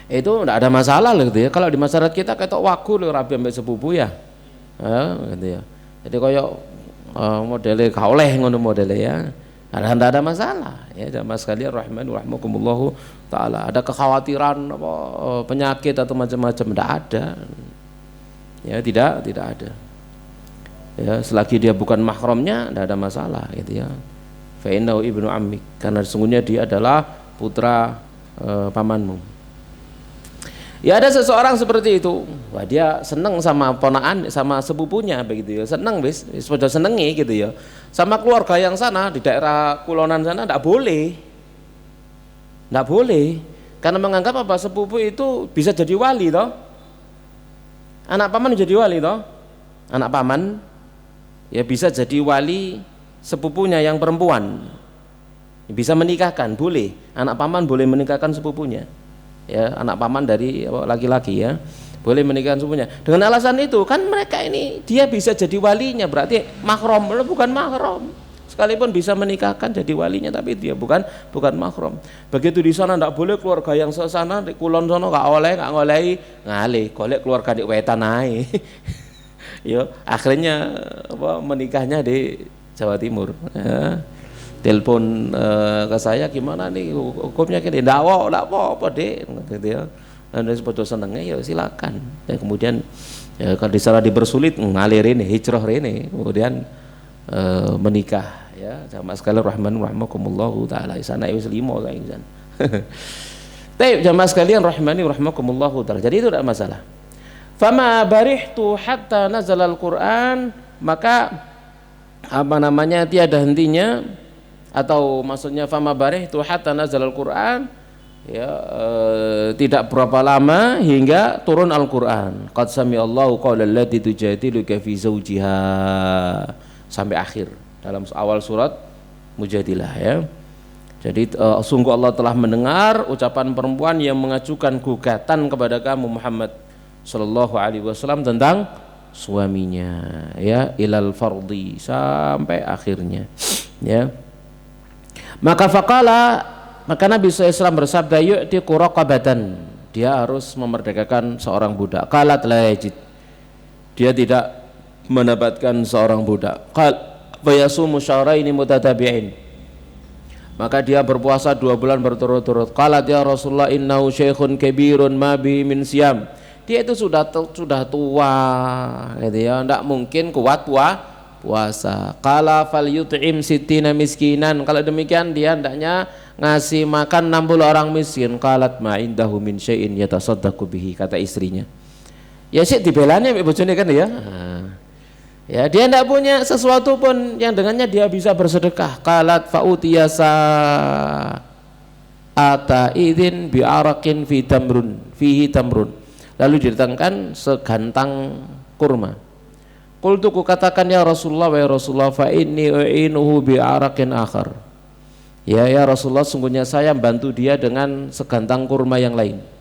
Itu tidak ada masalah gitu ya. Kalau di masyarakat kita kayak wagu loh, rabi sampai sepupu ya. Gitu ya. Jadi kayak modelnya kaoleh ngono modelnya ya. Tidak ada masalah ya jamaah sekalian rahimakumullah taala. Ada kekhawatiran apa penyakit atau macam-macam, tidak ada. Ya tidak ada. Ya, selagi dia bukan mahramnya tidak ada masalah gitu ya. Fa innahu ibnu ammik, karena sesungguhnya dia adalah putra pamanmu. Ya ada seseorang seperti itu, wah dia seneng sama ponakan, sama sepupunya begitu ya, seneng sudah senengi gitu ya. Sama keluarga yang sana di daerah kulonan sana tidak boleh, karena menganggap apa, sepupu itu bisa jadi wali toh, anak paman jadi wali toh, anak paman ya bisa jadi wali sepupunya yang perempuan, bisa menikahkan, boleh. Anak paman boleh menikahkan sepupunya, ya, anak paman dari laki-laki, ya, boleh menikahkan sepupunya. Dengan alasan itu kan mereka ini dia bisa jadi walinya, berarti mahram, bukan mahram. Sekalipun bisa menikahkan jadi walinya, tapi dia bukan mahram. Begitu di sana tidak boleh keluarga yang sesana di kulon sono nggak ngolehi ngalih, golek keluarga di wetan ae. Yo, akhirnya menikahnya di Jawa Timur. Ya. Telepon ke saya, gimana nih hukumnya gini? Ndak apa-apa dek, gitu ya. Dan sepodo senengnya ya silakan. Dan kemudian ya, kalau di sana dipersulit ngalir ini, hijrah ini, kemudian menikah. Ya, jamaah sekalian rahimankumullah taala, sana wis 5 kae insan. Baik, jamaah sekalian rahimankumullah taala. Jadi itu tidak masalah. Fama barihtu hatta nazala al-Qur'an, maka apa namanya tiada hentinya, atau maksudnya fama barihtu hatta nazala al-Qur'an, ya, tidak berapa lama hingga turun Al-Qur'an. Qad sami'allahu qaulal lati tujadiluka fi zawjiha, sampai akhir dalam awal surat Mujadilah, ya. Jadi sungguh Allah telah mendengar ucapan perempuan yang mengajukan gugatan kepada kamu Muhammad sallallahu alaihi wasallam tentang suaminya, ya, ilal fardi, sampai akhirnya, ya. Maka Nabi SAW bersabda, yu'tiqu raqabatan, dia harus memerdekakan seorang budak. Qalat la yajid, dia tidak mendapatkan seorang budak. Qal fayasumu syahraini mutatabi'in, maka dia berpuasa 2 bulan berturut-turut. Qalat ya Rasulullah innahu syaikhun kabirun ma bihi min siyam, dia itu sudah tua, gitu ya, tidak mungkin kuat puasa. Qala fal yut'im sittina miskinan, kalau demikian dia hendaknya ngasih makan 60 orang miskin. Qalat ma indahu min syai'in yatasaddaqu bihi, kata istrinya. Ya sih dibelanya bojone kan, ya. Ya, dia tidak punya sesuatu pun yang dengannya dia bisa bersedekah. Qalat fa'utiyasa ata idzin bi araqin fihi tamrun, lalu didatangkan segantang kurma. Qultu, ku katakan ya Rasulullah, wa ya Rasulullah, fa inni u'inuhu bi araqin akhar, ya Rasulullah, sungguhnya saya bantu dia dengan segantang kurma yang lain.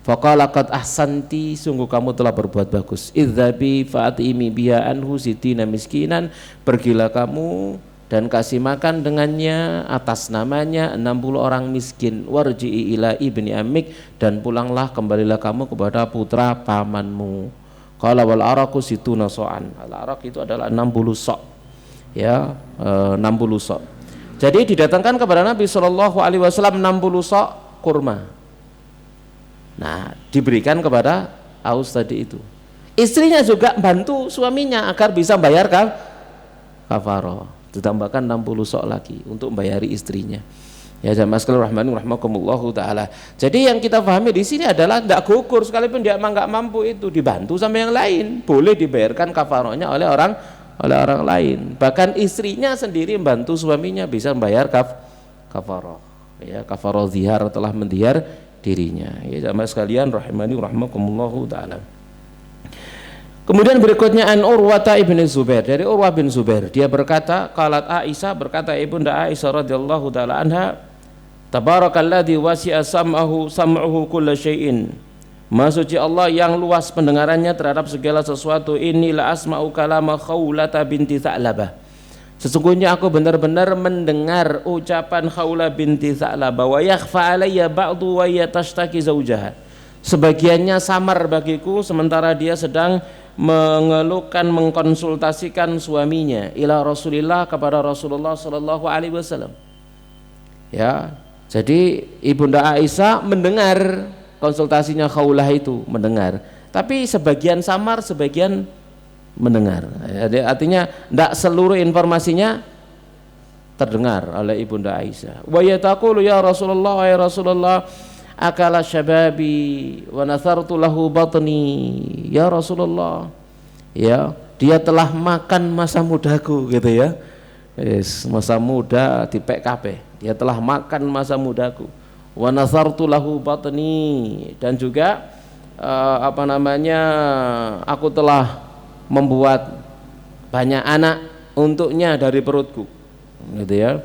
Faqala qad ahsanti, sungguh kamu telah berbuat bagus. Idzabi fa'atimi biha anhu sittina miskinan, pergilah kamu dan kasih makan dengannya atas namanya 60 orang miskin. Warji'i ila ibni amik, dan pulanglah, kembalilah kamu kepada putra pamanmu. Qala wal araqu situna so'an, al-araq itu adalah 60 sok, ya, 60 sok. Jadi didatangkan kepada Nabi sallallahu alaihi wasallam 60 sok kurma. Nah, diberikan kepada Aus tadi itu. Istrinya juga bantu suaminya agar bisa bayar kafarah. Ditambahkan 60 sok lagi untuk membayari istrinya. Ya jamaah sekalian rahimakumullahu taala. Jadi yang kita pahami di sini adalah tidak gugur, sekalipun dia nggak mampu itu dibantu sama yang lain, boleh dibayarkan kafarahnya oleh orang lain. Bahkan istrinya sendiri membantu suaminya bisa membayar kafarah. Ya, kafarah zihar, telah mendihar dirinya. Ya jamaah sekalian rahimakumullahu taala. Kemudian berikutnya an Urwata ibn Zubair, dari Urwah bin Zubair, dia berkata, qalat Aisyah, berkata ibunda Aisyah radhiyallahu taala anha, tabarakalladzi wasi'a sam'uhu kulla syai'in, Maha suci Allah yang luas pendengarannya terhadap segala sesuatu. Inilah asma'u kalama Khawlata binti Tha'labah, sesungguhnya aku benar-benar mendenar ucapan Khawlah binti Tha'labah, wa yakhfa alayya ba'du wa yatashtaki zaujaha, sebagiannya samar bagiku sementara dia sedang mengeluhkan, mengkonsultasikan suaminya ila Rasulillah, kepada Rasulullah sallallahu alaihi wasallam. Ya, jadi ibunda Aisyah mendengar konsultasinya Khawlah itu, mendengar, tapi sebagian samar, sebagian mendengar. Jadi artinya tidak seluruh informasinya terdengar oleh ibunda Aisyah. Wa yataqulu ya Rasulullah, ya Rasulullah, akala syababi wa nathartu lahu batni, ya Rasulullah, ya dia telah makan masa mudaku, gitu ya. Yes, masa muda di PKP, dia telah makan masa mudaku. Wa nathartu lahu batni, dan juga aku telah membuat banyak anak untuknya dari perutku, gitu ya.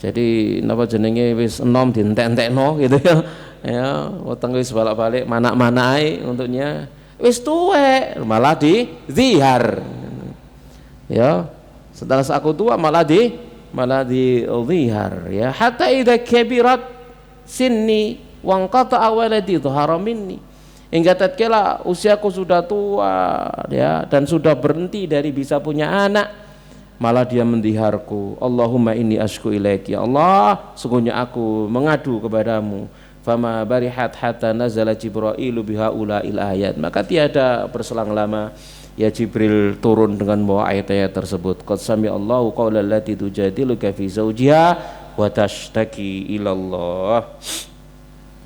Jadi napa jenenge wis enom dientek-entekno gitu ya. Ya, weteng wis balik-balik mana-mana ae untuknya. Wis tuwek malah di zihar. Ya, setelah aku tua malah di zihar ya. Hatta idza kabirat sinni wa qata'a waladi dhahara minni. Hingga tatkala usiaku sudah tua ya dan sudah berhenti dari bisa punya anak, malah dia mendiharku. Allahumma inni ashku ilaiki, ya Allah, sungguhnya aku mengadu kepadamu. Fama barihat hatta nazala Jibrailu bihaula'il ayat. Maka tiada berselang lama ya Jibril turun dengan membawa ayat-ayat tersebut. Qad sami'allahu qaulal lati tujadiluka fi zawjiha wa tashtaki ilallah.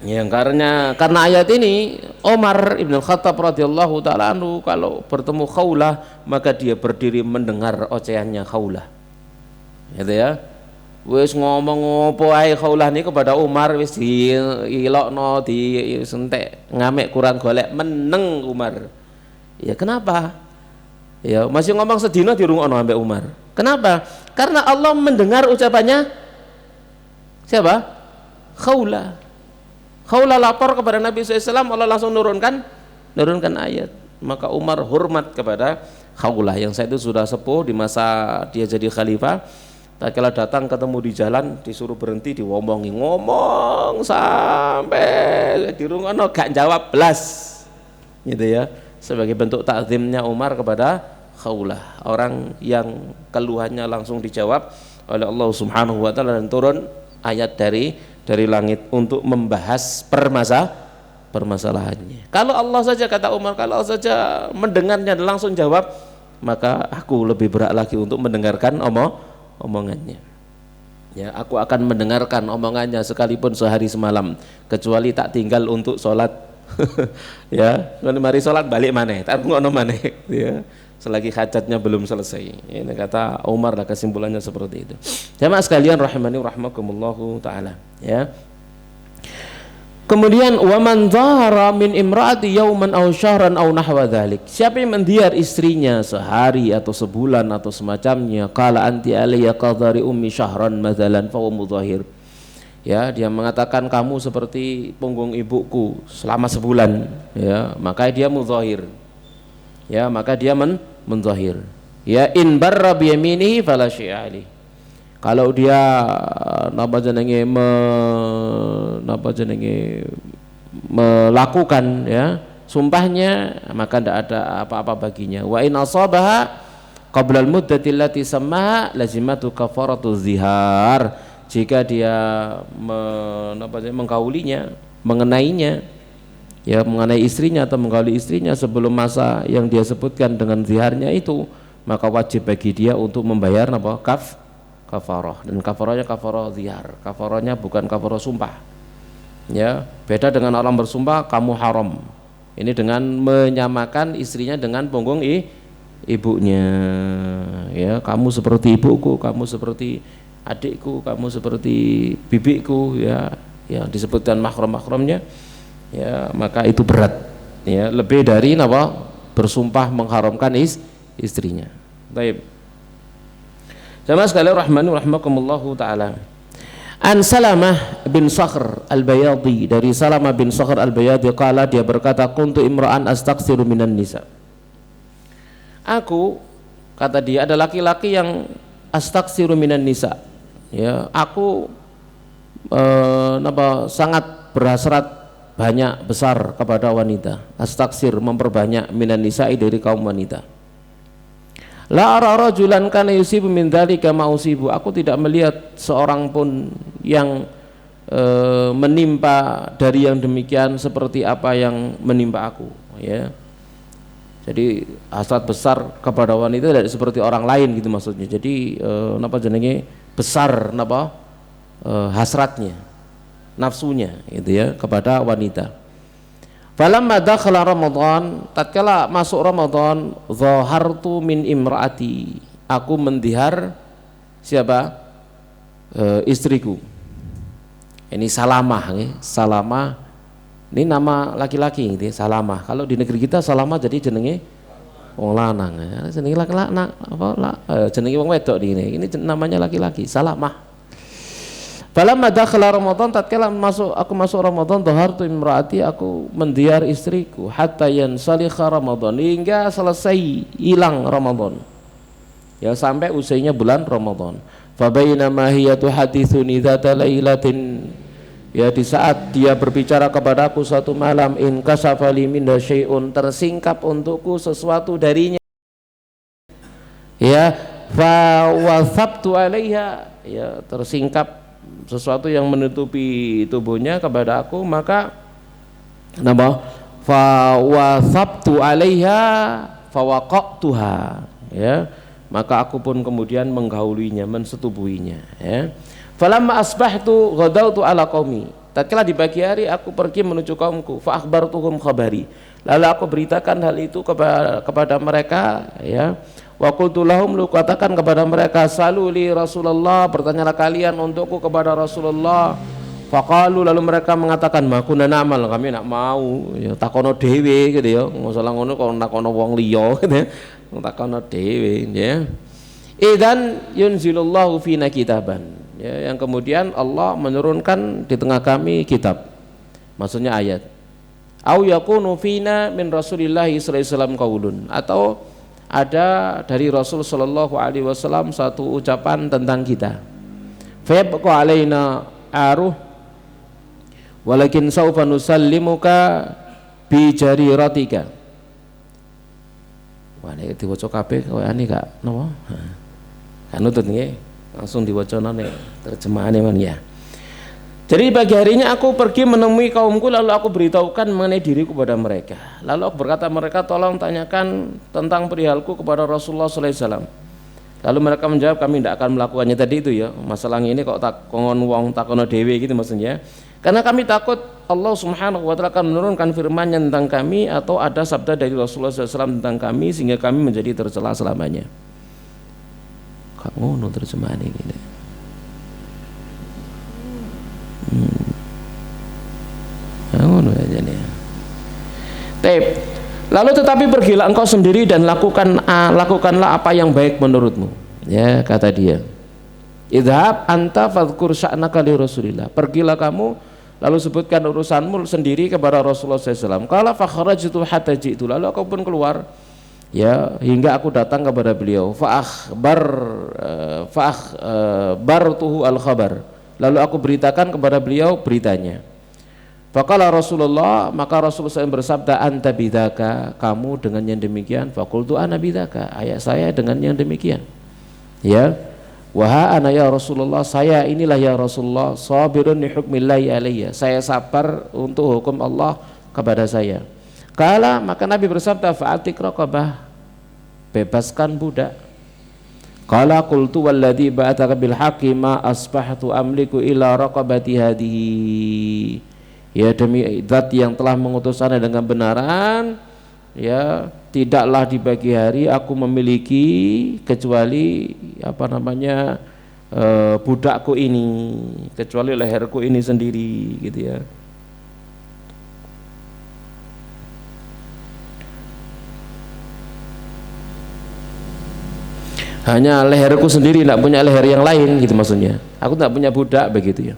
Yang karena ayat ini Umar Ibn Khattab radhiyallahu ta'ala anhu kalau bertemu Khawlah maka dia berdiri mendengar ocehannya Khawlah, gitu ya. Wis ngomong apa ae Khawlah ini kepada Umar, wis diilokno disentek ngamek kurang golek meneng Umar. Ya kenapa? Ya masih ngomong sedina dirungokno ambek Umar. Kenapa? Karena Allah mendengar ucapannya siapa? Khawlah. Khawlah lapor kepada Nabi SAW, Allah langsung nurunkan ayat. Maka Umar hormat kepada Khawlah yang saat itu sudah sepuh di masa dia jadi khalifah. Tatkala datang ketemu di jalan disuruh berhenti ngomong sampai dirungono gak jawab belas, gitu ya. Sebagai bentuk takzimnya Umar kepada Khawlah, orang yang keluhannya langsung dijawab oleh Allah Subhanahu wa taala dan turun ayat dari langit untuk membahas permasalahannya. Kalau Allah saja, kata Umar, kalau Allah saja mendengarnya dan langsung jawab, maka aku lebih berat lagi untuk mendengarkan omongannya. Ya, aku akan mendengarkan omongannya sekalipun sehari semalam, kecuali tak tinggal untuk sholat. Ya, mari sholat balik maneh, tak ngono maneh. Ya, selagi hajatnya belum selesai. Ini kata Umar lah, kesimpulannya seperti itu. Jamaah sekalian rahimani rahimakumullahu taala, ya. Kemudian wa man dhahara min imraati yauman aw syahran aw nahwa dzalik. Siapa yang mendiar istrinya sehari atau sebulan atau semacamnya, qala anti alayya qadari ummi syahran madzalan fa mudhahir. Ya, dia mengatakan kamu seperti punggung ibuku selama sebulan, ya, maka dia mudhahir. Ya, maka dia menzahir. Ya, in barra bi yaminihi fala syai'a alaihi. Kalau dia melakukan ya sumpahnya, maka tidak ada apa-apa baginya. Wa in asabaha qabla al-muddati allati sammaha lazimatu kafaratu zihar. Jika dia mengkaulinya, mengenainya, ya mengenai istrinya atau menggauli istrinya sebelum masa yang dia sebutkan dengan ziharnya itu, maka wajib bagi dia untuk membayar kafarah. Dan kafarahnya kafarah zihar. Kafarahnya bukan kafarah sumpah. Ya, beda dengan orang bersumpah kamu haram. Ini dengan menyamakan istrinya dengan punggung ibunya. Ya, kamu seperti ibuku, kamu seperti adikku, kamu seperti bibiku, ya, yang disebutkan mahram-mahramnya. Ya, maka itu berat, ya, lebih dari bersumpah mengharamkan istrinya. Baik. Jamaah sekalian rahmani rahimakumullahu taala. An Salamah bin Sakhr Al-Bayadi, dari Salamah bin Sakhr Al-Bayadi qala, dia berkata, kuntu imra'an astaghfiru minan nisa. Aku, kata dia, ada laki-laki yang astaghfiru minan nisa. Ya, aku sangat berhasrat banyak besar kepada wanita. Astaghfir, memperbanyak minan nisa'i, dari kaum wanita. La ara rajulan kana yusibu min dzalika ma usibu. Aku tidak melihat seorang pun yang menimpa dari yang demikian seperti apa yang menimpa aku, ya. Jadi hasrat besar kepada wanita tidak seperti orang lain gitu maksudnya. Jadi besar hasratnya, nafsunya gitu ya kepada wanita. Falamma dakhala Ramadan, tatkala masuk Ramadan, zahartu min imraati, aku mendihar siapa? Istriku. Ini Salamah, Salamah ini nama laki-laki gitu ya, Salamah. Kalau di negeri kita Salamah jadi jenenge wong lanang ya. Jenenge laki-laki jenenge wong wedok ini namanya laki-laki salamah. Falamma dakhala Ramadan, tatkala aku masuk Ramadan, dhahartu imraati, aku mendiar istriku hatta yansalikha Ramadan, hingga selesai hilang Ramadan. Ya sampai usainya bulan Ramadan. Fa bainama hiya tuhadithuni dzata lailatin, ya di saat dia berbicara kepadaku suatu malam, in kashafa li minha syai'un, tersingkap untukku sesuatu darinya. Ya fa wasabtu alaiha, ya tersingkap sesuatu yang menutupi tubuhnya kepada aku, maka nama fa wasabtu alaiha fa waqatuha, ya maka aku pun kemudian menggaulinya, mensetubuhinya, ya. Falamma asbahtu ghadawtu ala qaumi, tatkala di pagi hari aku pergi menuju kaumku, fa akhbartuhum khabari, lalu aku beritakan hal itu kepada mereka, ya. Wa qultu lahum, lu katakan kepada mereka, saluli Rasulullah, bertanyalah kalian untukku kepada Rasulullah. Faqalu, lalu mereka mengatakan, makuna na'mal, kami nak mau, ya takono dhewe gitu ya, masalah ngono kok takono wong liya gitu ya, takono dhewe ya. Idzan yunzilullahu fina kitaban, ya, yang kemudian Allah menurunkan di tengah kami kitab, maksudnya ayat. Au yakunu fina min Rasulillahi sallallahu alaihi wasallam qaulun, atau ada dari Rasul sallallahu alaihi wasallam satu ucapan tentang kita. Fayabqa alaina aruh walakin saufa nusallimuka bi jariratika. Wah nek diwaca kabeh koweane gak napa? Kan nutut nggih, langsung diwacanane terjemahane man ya. Jadi pagi harinya aku pergi menemui kaumku, lalu aku beritahukan mengenai diriku kepada mereka. Lalu aku berkata mereka, tolong tanyakan tentang perihalku kepada Rasulullah sallallahu alaihi wasallam. Lalu mereka menjawab, kami tidak akan melakukannya. Tadi itu ya, masalah ini kok tak kongon wong takono dewe gitu maksudnya. Karena kami takut Allah Subhanahu wa taala akan menurunkan firman-Nya tentang kami, atau ada sabda dari Rasulullah sallallahu alaihi wasallam tentang kami sehingga kami menjadi tercela selamanya. Kak ngono terjemahan ini. Lalu tetapi pergilah engkau sendiri dan lakukanlah apa yang baik menurutmu, ya kata dia. Idhab anta fadhkur sya'naka li Rasulillah, pergilah kamu lalu sebutkan urusanmu sendiri kepada Rasulullah SAW. Qala fa kharajtu hatta ji'tu, lalu aku pun keluar, ya hingga aku datang kepada beliau. Fa akhbartuhu al khabar, lalu aku beritakan kepada beliau beritanya. Faqala Rasulullah, maka Rasulullah SAW bersabda, anta bidzaka, kamu dengan yang demikian. Faqultu ana bidzaka, ayat saya dengan yang demikian, ya. Wa ana ya Rasulullah, saya inilah ya Rasulullah, sabirun li hukmillahi alayya, saya sabar untuk hukum Allah kepada saya. Kala, maka Nabi bersabda, fa'atik raqabah, bebaskan budak. Qala qultu walladzi ba'atsaka bil haqqi ma asbahtu amliku illa raqabati hadihi, ya demi zat yang telah mengutus Anda dengan benaran, ya tidaklah di pagi hari aku memiliki kecuali budakku ini, kecuali leherku ini sendiri, gitu ya. Hanya leherku sendiri, tidak punya leher yang lain, gitu maksudnya. Aku tidak punya budak, begitu ya.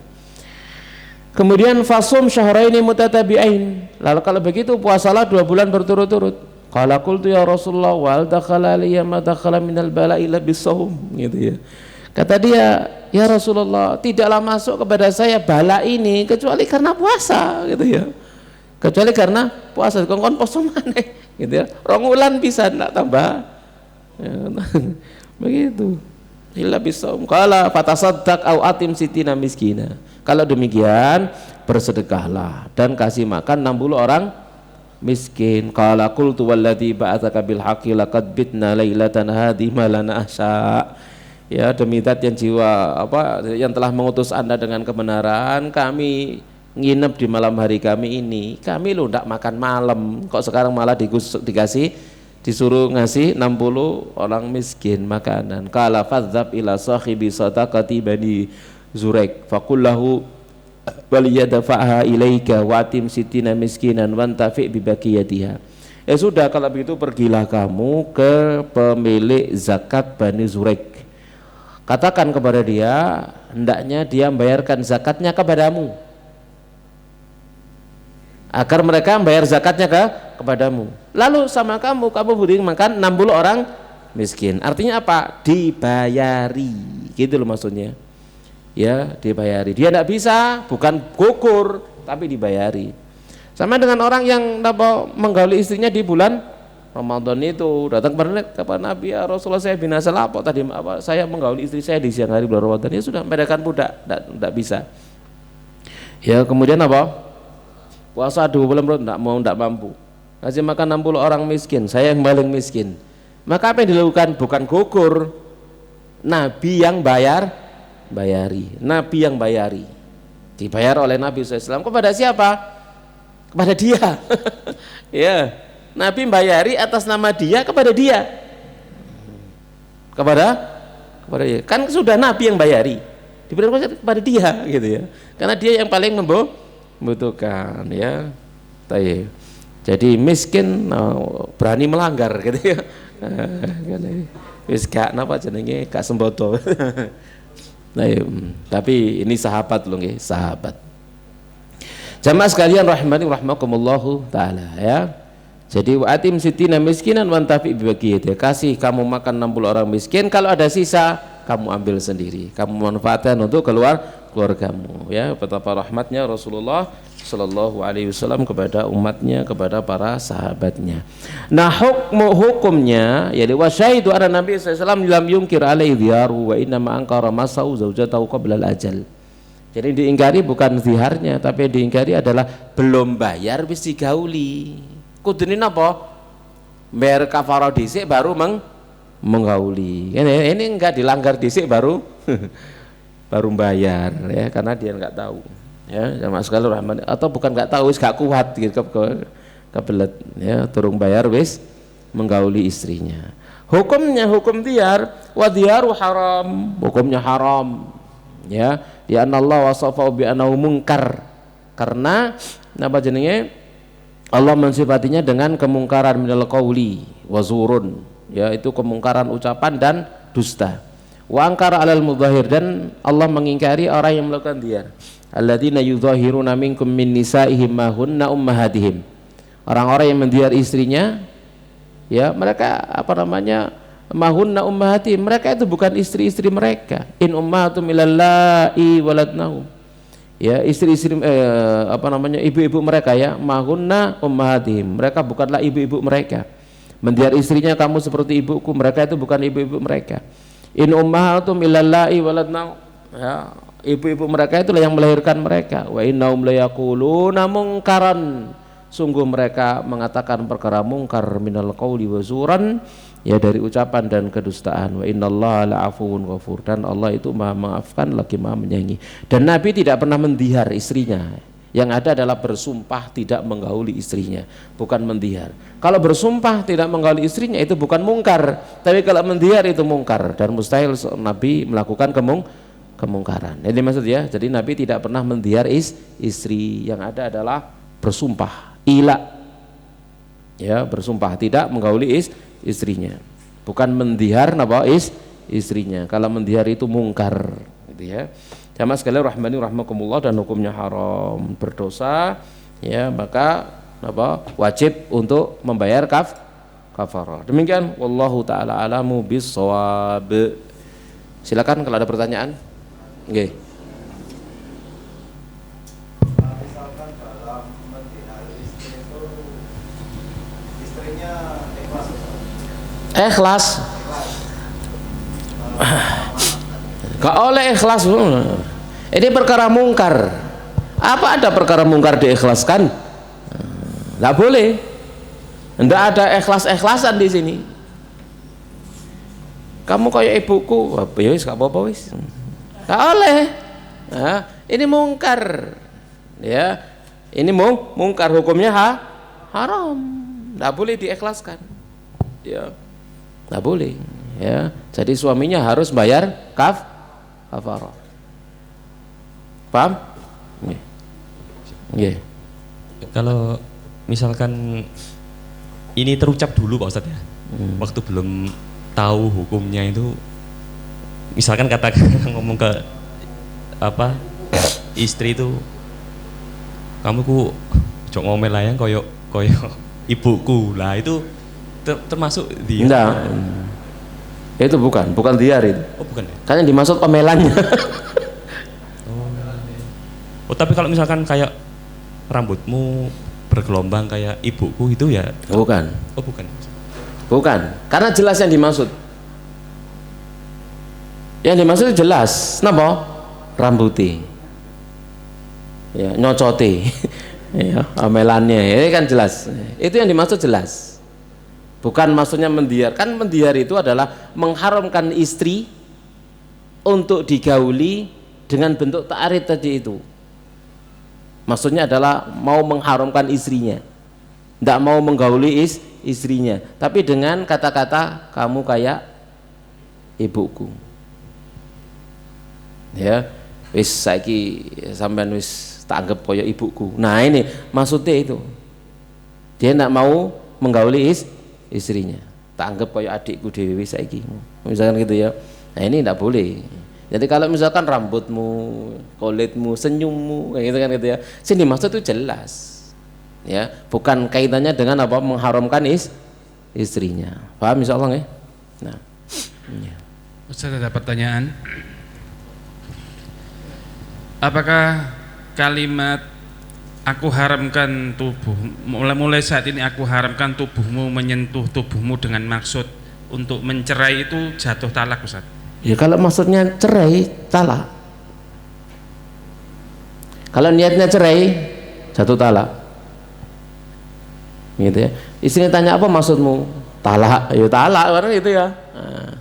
Kemudian fasum syahraini mutatabi'ain, lalu kalau begitu puasalah 2 bulan berturut-turut. Qala qultu ya Rasulullah wal dakhala alayya ma dakhala minal bala'i illa bisawm, gitu ya. Kata dia, ya Rasulullah, tidaklah masuk kepada saya bala ini kecuali karena puasa, gitu ya. Kecuali karena puasa, kongkon poso maneh, gitu ya. 2 wulan bisa ndak tambah. Ya, begitu. Illa bisawm. Qala fatasaddaq au atim sitina miskina. Kalau demikian bersedekahlah dan kasih makan 60 orang miskin. Qala qultu walladzi ba'atsaka bil haqqi laqad bitna lailatan hadhi ma lana asya, ya demi zat yang yang telah mengutus Anda dengan kebenaran, kami nginep di malam hari kami ini, kami lo ndak makan malam, kok sekarang malah disuruh ngasih 60 orang miskin makanan. Qala fadzab ila sahibi sadaqati bani Zuraik faqullahu wal yadfa'ha ilaika wa atim sitina miskinan wantafi bi baqiyatiha. Ya sudah, kalau begitu pergilah kamu ke pemilik zakat Bani Zuraik. Katakan kepada dia, hendaknya dia membayarkan zakatnya kepadamu, agar mereka membayar zakatnya kepadamu. Lalu sama kamu beri makan 60 orang miskin. Artinya apa? Dibayari, gitu loh maksudnya. Ya, dibayari. Dia tidak bisa, bukan gugur, tapi dibayari. Sama dengan orang yang menggauli istrinya di bulan Ramadan itu, datang kepada Nabi, ya Rasulullah, saya binasa lapor tadi, saya menggauli istri saya di siang hari bulan Ramadan. Ya sudah, membedakan budak, tidak bisa. Ya, kemudian apa? Puasa 2 bulan tidak mampu. Kasih makan 60 orang miskin, saya yang paling miskin. Maka apa yang dilakukan? Bukan gugur. Nabi yang bayari. Nabi yang bayari. Dibayar oleh Nabi SAW kepada siapa? Kepada dia. Ya, Nabi bayari atas nama dia kepada dia. Kepada dia. Kan sudah Nabi yang bayari. Diberikan kepada dia gitu ya. Karena dia yang paling membutuhkan ya. Jadi miskin berani melanggar gitu ya. Wis gak napa jenenge gak sembodo. Tapi ini sahabat loh nggih, sahabat. Jamaah sekalian rahimani rahmakumullahu taala ya. Jadi wa'atim sitina miskinan wantafi bibaqiyati. Kasih kamu makan 60 orang miskin, kalau ada sisa kamu ambil sendiri. Kamu manfaatkan untuk keluargamu ya. Betapa rahmatnya Rasulullah sallallahu alaihi wasallam kepada umatnya, kepada para sahabatnya. Nah, hukumnya ya wa syahidu anna Nabi sallallahu alaihi wasallam lam yungkir alaihi dhiyaru wa inna ma ankara masau zaujatahu qabla al-ajal. Jadi diingkari bukan ziharnya, tapi diingkari adalah belum bayar wis digauli. Kudune napa? Bayar kafarah dhisik baru menggauli. Ini enggak dilanggar dhisik baru baru bayar ya, karena dia enggak tahu. Ya, sama sekali rahman, atau bukan enggak tahu, wis gak kuat gitu kebelet ya, turung bayar wis menggauli istrinya. Hukumnya hukum diyar, wa diyaru haram, hukumnya haram. Ya, ya Allah wasafa bi annahu munkar, karena napa jenenge Allah mensifatinya dengan kemungkaran minal qauli wa zurun, ya itu kemungkaran ucapan dan dusta. Wa angkara alal mudhahir, dan Allah mengingkari orang yang melakukan diyar. Alladzina yudhahiruna minkum min nisaihim ma hunna ummahatihim. Orang-orang yang mendiar istrinya, ya mereka apa namanya? Mahunna ummahati, mereka itu bukan istri-istri mereka. In ummahatum ilallahi waladnahum, ya istri-istri apa namanya, ibu-ibu mereka ya. Mahunna ummahatihim, mereka bukanlah ibu-ibu mereka. Mendiar istrinya, kamu seperti ibuku, mereka itu bukan ibu-ibu mereka. In ummahatum ilallahi waladnahum, ya ibu-ibu mereka itulah yang melahirkan mereka. Wa innahum layaquluna munkaran, sungguh mereka mengatakan perkara mungkar minal qauli wa zuran, ya dari ucapan dan kedustaan. Wa innallaha la'afuwun ghafur, dan Allah itu Maha memaafkan lagi Maha menyayangi. Dan Nabi tidak pernah mendihar istrinya. Yang ada adalah bersumpah tidak menggauli istrinya, bukan mendihar. Kalau bersumpah tidak menggauli istrinya itu bukan mungkar, tapi kalau mendihar itu mungkar, dan mustahil Nabi melakukan kemungkaran. Ini maksud ya. Jadi Nabi tidak pernah mendihar istri. Yang ada adalah bersumpah ila, ya bersumpah tidak menggauli istrinya, bukan mendihar napa istrinya. Kalau mendihar itu mungkar gitu ya. Jamaah sekalian rahmani rahmakumullah, dan hukumnya haram, berdosa ya, maka napa wajib untuk membayar kafarah. Demikian wallahu taala alamu bissawab. Silakan kalau ada pertanyaan. Nggih. Misalkan dalam mendihar istri itu istrinya Ikhlas. Gak oleh ikhlas. Ini perkara mungkar. Apa ada perkara mungkar diikhlaskan? Gak boleh. Tidak ada ikhlas-ikhlasan di sini. Kamu kayak ibuku, ya wis gak apa-apa wis. Gak oleh. Nah, ini mungkar. Ya, ini mungkar, hukumnya haram. Gak boleh diikhlaskan. Ya. Nggak boleh ya. Jadi suaminya harus bayar kafarah. Paham? Kalau misalkan ini terucap dulu Pak Ustadz ya. Waktu belum tahu hukumnya itu, misalkan katakan ngomong ke apa istri itu, kamu ku jok ngomel layang koyo ibuku lah, itu termasuk dia? Enggak. Itu bukan diar itu. Oh bukan ya? Kan yang dimaksud omelannya. Oh tapi kalau misalkan kayak rambutmu bergelombang kayak ibuku itu ya? Bukan. Oh bukan. Bukan. Karena jelas yang dimaksud. Yang dimaksud itu jelas. Napa? Rambuti. Ya, nyocote. Ya, omelannya. Ini kan jelas. Itu yang dimaksud jelas. Bukan maksudnya mendiar. Kan mendiar itu adalah mengharamkan istri untuk digauli dengan bentuk ta'arid tadi itu. Maksudnya adalah mau mengharamkan istrinya, tidak mau menggauli istrinya, tapi dengan kata-kata kamu kayak ibuku. Ya, wis saiki sampean wis tak anggap koyo ibuku. Nah ini maksudnya itu. Dia tidak mau menggauli istrinya. Tak anggap koyo adikku dewi saiki. Misalkan gitu ya. Nah ini tidak boleh. Jadi kalau misalkan rambutmu, kulitmu, senyummu, kayak gitu kan gitu ya. Sini maksud itu jelas. Ya, bukan kaitannya dengan apa mengharamkan istrinya. Paham insyaallah ya? Nah. Ya. Ustaz ada pertanyaan. Apakah kalimat aku haramkan tubuh, mulai saat ini aku haramkan tubuhmu menyentuh tubuhmu dengan maksud untuk mencerai itu jatuh talak Ustaz? Ya kalau maksudnya cerai, talak. Kalau niatnya cerai, jatuh talak. Gitu ya. Istrinya tanya apa maksudmu? Talak, ya talak orang itu ya. Nah,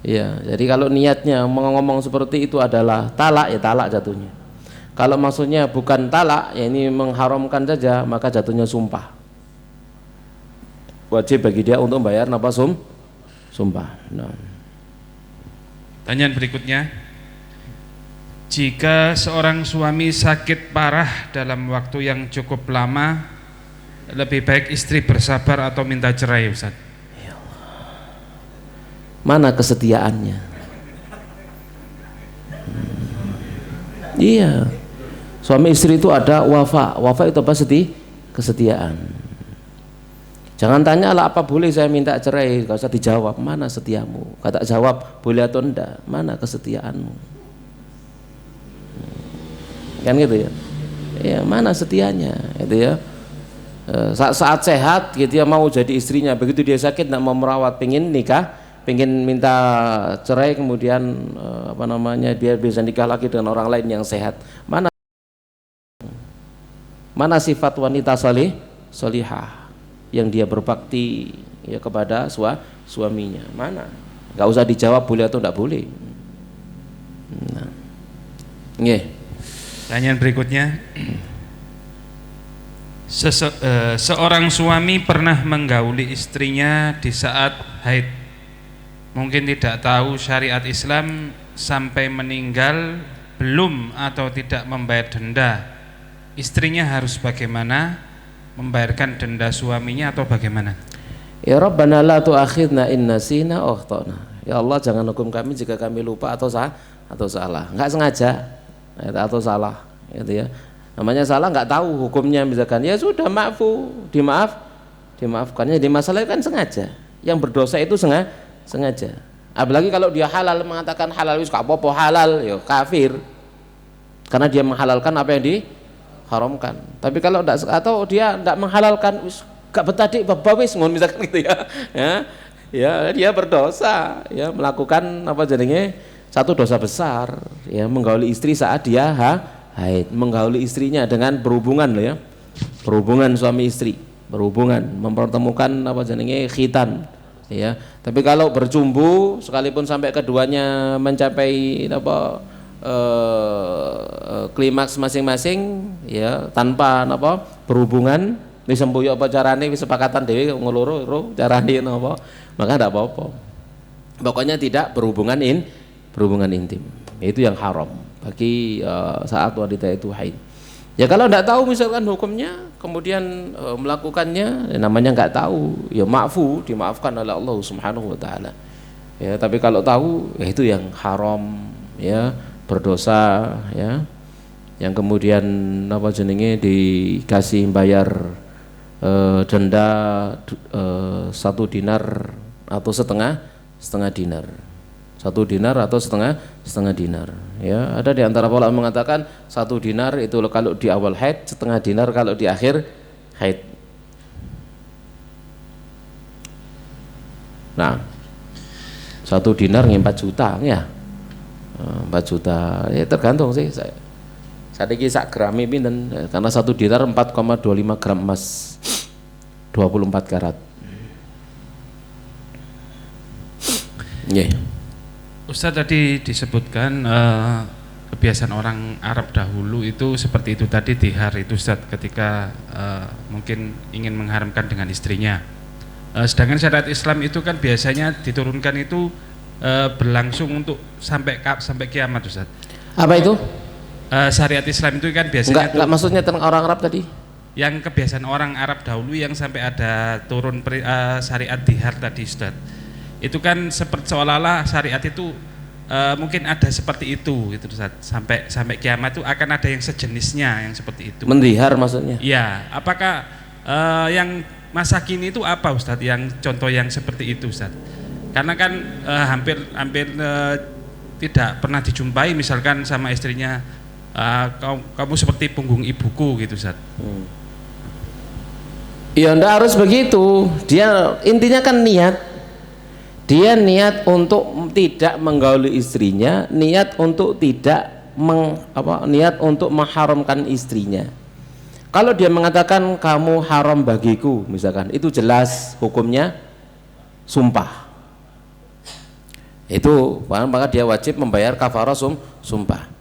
ya, jadi kalau niatnya ngomong seperti itu adalah talak, ya talak jatuhnya. Kalau maksudnya bukan talak, ya ini mengharamkan saja, maka jatuhnya sumpah. Wajib bagi dia untuk membayar apa sumpah. Nah. Pertanyaan berikutnya, jika seorang suami sakit parah dalam waktu yang cukup lama, lebih baik istri bersabar atau minta cerai Ustaz? Mana kesetiaannya? Iya, suami istri itu ada wafa itu apa? Kesetiaan. Jangan tanya lah apa boleh saya minta cerai, kalau usah dijawab mana setiamu. Kata jawab boleh atau enggak, mana kesetiaanmu? Kan gitu ya. Ya mana setianya, itu ya. Saat sehat gitu ya mau jadi istrinya, begitu dia sakit tidak mau merawat, pengen nikah, pengen minta cerai, kemudian apa namanya biar bisa nikah lagi dengan orang lain yang sehat. Mana sifat wanita solihah yang dia berbakti ya kepada suaminya, mana? Nggak usah dijawab boleh atau enggak boleh. Nah. Yeah. Pertanyaan berikutnya, seorang suami pernah menggauli istrinya di saat haid, mungkin tidak tahu syariat Islam sampai meninggal belum atau tidak membayar denda, istrinya harus bagaimana? Membayarkan denda suaminya atau bagaimana? Ya Rabbana la tu'akhidna in nasina aw akhtana. Ya Allah jangan hukum kami jika kami lupa atau salah. Enggak sengaja atau salah gitu ya. Namanya salah enggak tahu hukumnya, misalkan ya sudah dimaafkannya. Di masalah kan sengaja. Yang berdosa itu sengaja. Apalagi kalau dia halal, mengatakan halal wis gak apa-apa halal, ya kafir. Karena dia menghalalkan apa yang diharamkan. Tapi kalau enggak, atau dia enggak menghalalkan, wis gak betadik babawis ngon misalkan gitu ya. Ya, dia berdosa, ya melakukan apa jadinya satu dosa besar, ya menggauli istri saat dia haid, menggauli istrinya dengan berhubungan ya. Berhubungan suami istri, berhubungan, mempertemukan apa jadinya khitan, ya. Tapi kalau bercumbu sekalipun sampai keduanya mencapai apa klimaks masing-masing ya tanpa apa berhubungan wis sembuh apa carane wis sepakatan dhewe ngeloro carane napa maka ndak apa-apa, pokoknya tidak berhubungan intim, itu yang haram bagi saat wanita itu haid. Ya kalau ndak tahu misalkan hukumnya kemudian melakukannya, namanya nggak tahu, ya maafu, dimaafkan oleh Allah Subhanahu wa taala. Ya, tapi kalau tahu, ya itu yang haram, ya, berdosa, ya. Yang kemudian apa jenenge dikasih bayar denda 1 dinar atau setengah dinar. 1 dinar atau setengah dinar. Ya, ada di antara ulama mengatakan 1 dinar itu kalau di awal haid, setengah dinar kalau di akhir haid. Nah, 1 dinar 4 juta ya. 4 juta. Ya tergantung sih saya. Sadiki sak gram pinten, karena 1 dinar 4,25 gram emas 24 karat. Yeah. Ustadz tadi disebutkan kebiasaan orang Arab dahulu itu seperti itu tadi dihar itu Ustadz ketika mungkin ingin mengharamkan dengan istrinya. Sedangkan syariat Islam itu kan biasanya diturunkan itu berlangsung untuk sampai kiamat Ustadz. Apa itu? Syariat Islam itu kan biasanya enggak maksudnya tentang orang Arab tadi? Yang kebiasaan orang Arab dahulu yang sampai ada turun syariat dihar tadi Ustadz. Itu kan seperti seolah-olah syariat itu mungkin ada seperti itu gitu Ustadz. Sampai kiamat itu akan ada yang sejenisnya yang seperti itu. Mendihar maksudnya? Iya, apakah yang masa kini itu apa Ustadz yang contoh yang seperti itu Ustadz? Karena kan hampir tidak pernah dijumpai misalkan sama istrinya kamu seperti punggung ibuku gitu Ustaz. Ya enggak harus begitu. Dia intinya kan niat. Dia niat untuk tidak menggauli istrinya, niat untuk tidak niat untuk mengharamkan istrinya. Kalau dia mengatakan kamu haram bagiku misalkan, itu jelas hukumnya sumpah. Itu maka dia wajib membayar kafarah sumpah.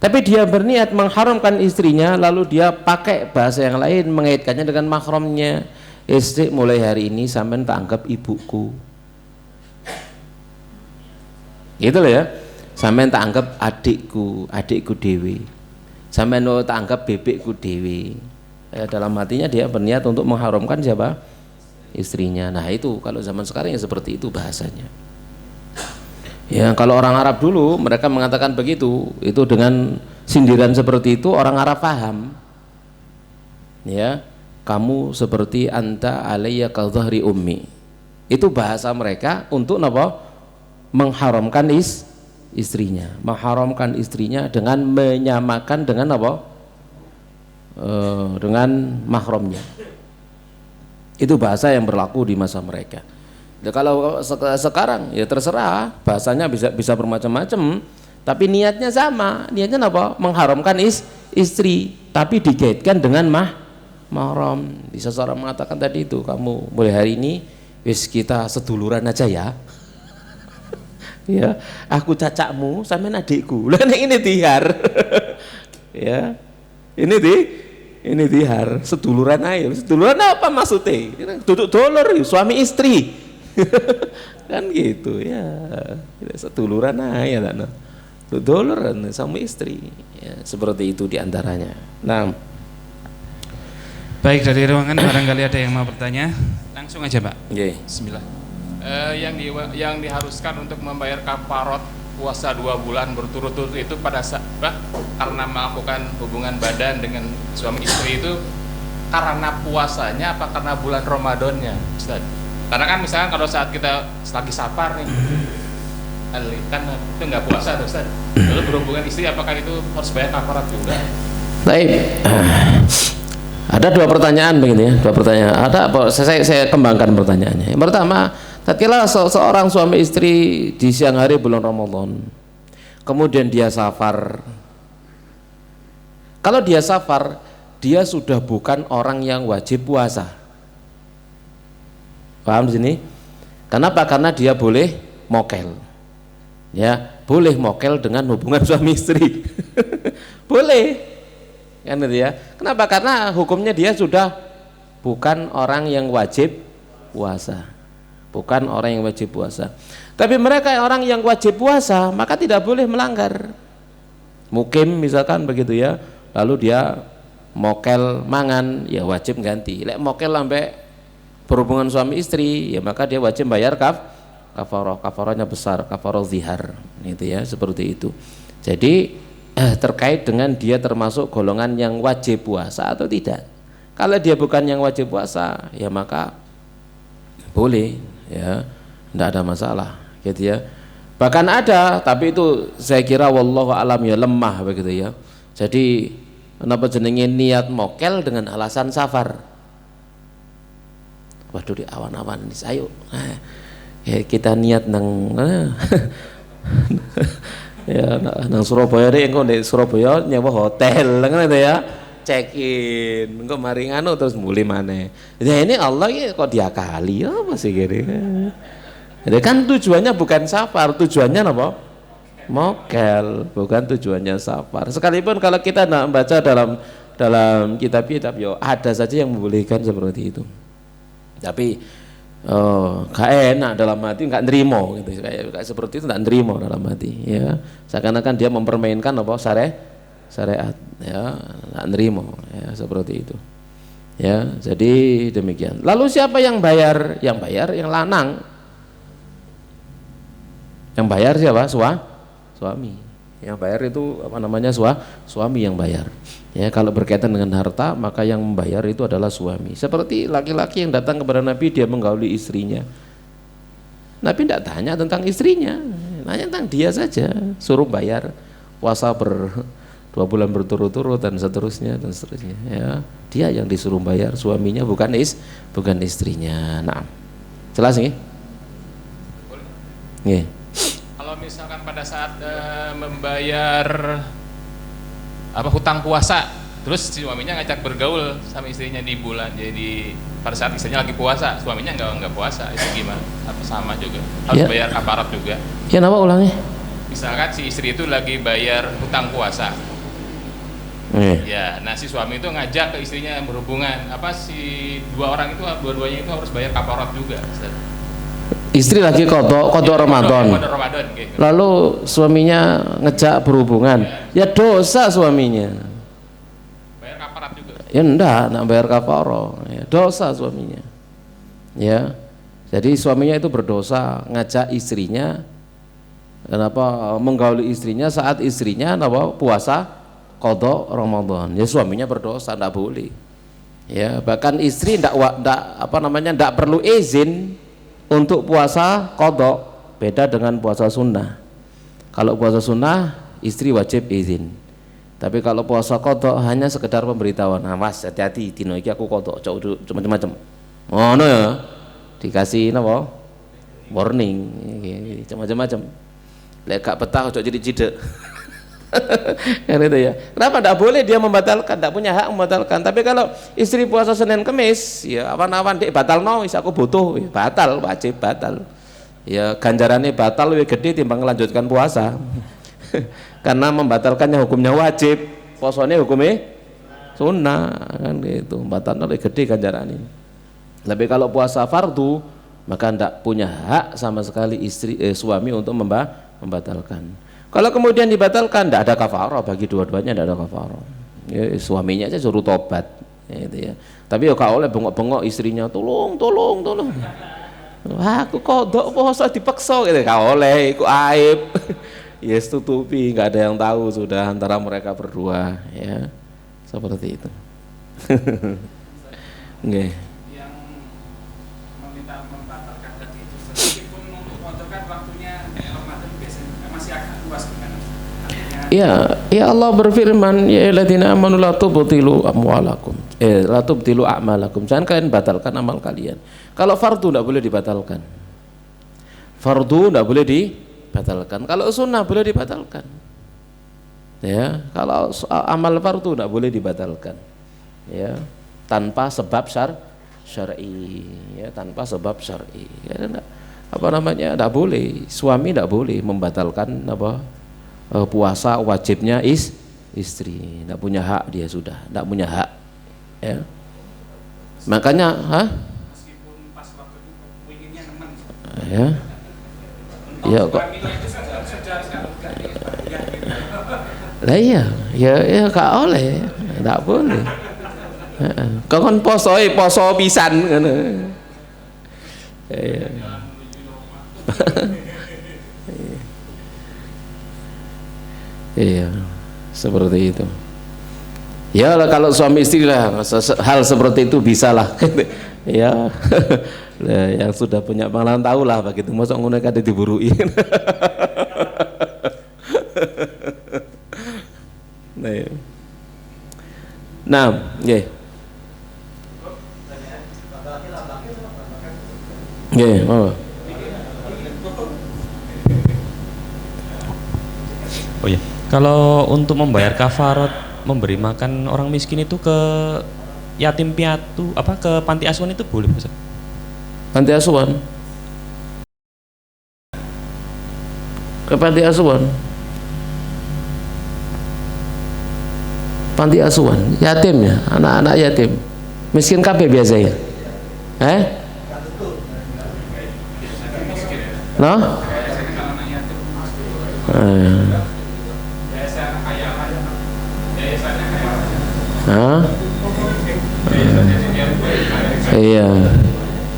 Tapi dia berniat mengharamkan istrinya, lalu dia pakai bahasa yang lain mengaitkannya dengan mahramnya. Istri mulai hari ini sampean tak anggap ibuku. Gitu loh ya. Sampean tak anggap adikku dewi. Sampean tak anggap bebekku dewi. Ya, dalam hatinya dia berniat untuk mengharamkan siapa? Istrinya. Nah itu kalau zaman sekarang ya seperti itu bahasanya. Ya kalau orang Arab dulu mereka mengatakan begitu, itu dengan sindiran seperti itu orang Arab paham. Ya, kamu seperti anta alayya ka dhahri ummi. Itu bahasa mereka untuk apa? Mengharamkan istrinya, mengharamkan istrinya dengan menyamakan dengan apa? Dengan mahramnya. Itu bahasa yang berlaku di masa mereka. Ya, kalau sekarang ya terserah bahasanya bisa bermacam-macam, tapi niatnya sama, niatnya apa? Mengharamkan istri, tapi dikaitkan dengan mahram. Bisa seorang mengatakan tadi itu, kamu mulai hari ini wis kita seduluran aja ya. Ya, aku cacakmu, sampean adikku. Lah ini dihar. Ya. Ini dihar, seduluran aja. Seduluran apa maksudnya? Duduk dolor suami istri. Kan gitu ya, seduluran aja tak duluran sama istri ya, seperti itu diantaranya. Nah, baik dari ruangan barangkali ada yang mau bertanya, langsung aja Pak. Yeah. Bismillah. Yang diharuskan untuk membayar kafarot puasa 2 bulan berturut-turut itu pada saat karena melakukan hubungan badan dengan suami istri itu karena puasanya apa karena bulan Ramadannya Ustaz? Karena kan misalnya kalau saat kita lagi safar nih, kan itu nggak puasa tuh Ustaz. Lalu berhubungan istri, apakah itu harus bayar kafarat juga? Baik, ada 2 pertanyaan begini ya, 2 pertanyaan. Ada apa? Saya kembangkan pertanyaannya. Yang pertama, tatkala seorang suami istri di siang hari bulan Ramadan, kemudian dia safar. Kalau dia safar, dia sudah bukan orang yang wajib puasa. Paham di sini? Kenapa? Karena dia boleh mokel. Ya, boleh mokel dengan hubungan suami istri. Boleh. Kan itu ya. Kenapa? Karena hukumnya dia sudah bukan orang yang wajib puasa. Bukan orang yang wajib puasa. Tapi mereka orang yang wajib puasa, maka tidak boleh melanggar. Mukim misalkan begitu ya. Lalu dia mokel mangan ya wajib ganti. Lek mokel sampai berhubungan suami istri ya maka dia wajib bayar kafarah. Kafarahnya besar, kafarah zihar. Itu ya, seperti itu. Jadi terkait dengan dia termasuk golongan yang wajib puasa atau tidak. Kalau dia bukan yang wajib puasa ya maka boleh ya, tidak ada masalah gitu ya. Bahkan ada, tapi itu saya kira wallahu alam ya lemah begitu ya. Jadi kenapa jenenge niat mokel dengan alasan safar? Waduh di awan-awan ini ayo ya kita niat nang ya nang Surabaya deh, engko di Surabaya nyewa hotel kan itu ya, check in engko mari nganu terus mulai maneh. Ya ini Allah ya kok diakali ya apa sih gini. Jadi kan tujuannya bukan safar, tujuannya apa? Mokel, bukan tujuannya safar. Sekalipun kalau kita nak baca dalam kitab-kitab ya ada saja yang membolehkan seperti itu. Tapi gak enak dalam hati, nggak nerimo gitu, kayak seperti itu nggak nerimo dalam hati ya. Seakan-akan dia mempermainkan apa syariat ya, nggak nerimo ya, seperti itu ya. Jadi demikian. Lalu siapa yang bayar? Yang bayar yang lanang. Yang bayar siapa? Suami. Yang bayar itu apa namanya? Suami yang bayar. Ya, kalau berkaitan dengan harta maka yang membayar itu adalah suami. Seperti laki-laki yang datang kepada Nabi, dia menggauli istrinya. Nabi tidak tanya tentang istrinya, nanya tentang dia saja. Suruh bayar puasa 2 bulan berturut-turut dan seterusnya dan seterusnya. Ya, dia yang disuruh bayar, suaminya bukan istrinya. Nah, jelas nih? Nih. Kalau misalkan pada saat membayar hutang puasa, terus suaminya ngajak bergaul sama istrinya di bulan, jadi pada saat istrinya lagi puasa, suaminya nggak puasa, itu gimana? Apa sama juga? Harus bayar kafarat juga? Ya, nama ulangnya? Misalkan si istri itu lagi bayar hutang puasa, ya, nah si suami itu ngajak ke istrinya berhubungan, si dua-duanya itu harus bayar kafarat juga. Istri lagi kodok Ramadan. Gitu. Lalu suaminya ngejak berhubungan, ya dosa suaminya. Bayar kafarat juga. Ya enggak bayar kafarah, ya, dosa suaminya. Ya. Jadi suaminya itu berdosa ngajak istrinya, kenapa menggauli istrinya saat istrinya puasa kodok Ramadan. Ya suaminya berdosa, enggak boleh. Ya, bahkan istri enggak perlu izin untuk puasa kodok, beda dengan puasa sunnah. Kalau puasa sunnah istri wajib izin, tapi kalau puasa kodok hanya sekedar pemberitahuan. Nah mas, hati-hati dino iki aku kodok, macam-macam. Oh no ya, dikasih warning, macam-macam. Lek gak betah ojo jadi cidek. Kan itu ya. Kenapa tidak boleh dia membatalkan? Tidak punya hak membatalkan. Tapi kalau istri puasa Senin Kemis, ya awan-awan dek batal aku butuh, ya, batal, wajib batal. Ya ganjarannya batal lebih gede timbang melanjutkan puasa. Karena membatalkannya hukumnya wajib, posone hukumnya sunnah, kan gitu. Batalnya lebih gede ganjarannya. Tapi kalau puasa fardu, maka tidak punya hak sama sekali suami untuk membatalkan. Kalau kemudian dibatalkan, tidak ada kafarah bagi dua-duanya, tidak ada kafarah. Ya, suaminya aja suruh tobat, gitu ya. Tapi ya kalau oleh bengok-bengok istrinya, tolong. Wah, aku kodok puasa dipaksa, gitu. Kau oleh, ikut aib. Yes, tutupi, nggak ada yang tahu sudah antara mereka berdua, ya, seperti itu. Nggih. Yang meminta membatalkan tadi itu, meskipun untuk menentukan waktunya Ramadan biasanya masih agak luas kan? Ya Allah berfirman, ya alladzina amanu la tubtilu amwalakum. La tubtilu a'malakum. Jangan kalian batalkan amal kalian. Kalau fardu tidak boleh dibatalkan. Fardu tidak boleh dibatalkan. Kalau sunnah boleh dibatalkan. Ya, kalau amal fardu tidak boleh dibatalkan. Ya, tanpa sebab syar'i. Ya, tanpa sebab syar'i. Ya, tidak boleh. Suami tidak boleh membatalkan puasa wajibnya istri. Tidak punya hak dia sudah. Tidak punya hak. Ya. Makanya, meskipun pas waktu itu winginnya nemen. Ya. Ya kok. Lah iya, ya gak oleh. Tidak boleh. Kau kan poso pisan kan. Iya, seperti itu. Ya lah, kalau suami istri lah hal seperti itu bisa lah. Ya, yang sudah punya pengalaman tahu lah begitu. Masa ngono kada diburui. Nah, nggih. Nggih, Oh ya, kalau untuk membayar kafarat memberi makan orang miskin itu ke yatim piatu apa ke panti asuhan itu boleh Mas? Panti asuhan. Ke panti asuhan. Panti asuhan, yatim ya, anak-anak yatim. Miskin kabeh biasanya. No? Iya.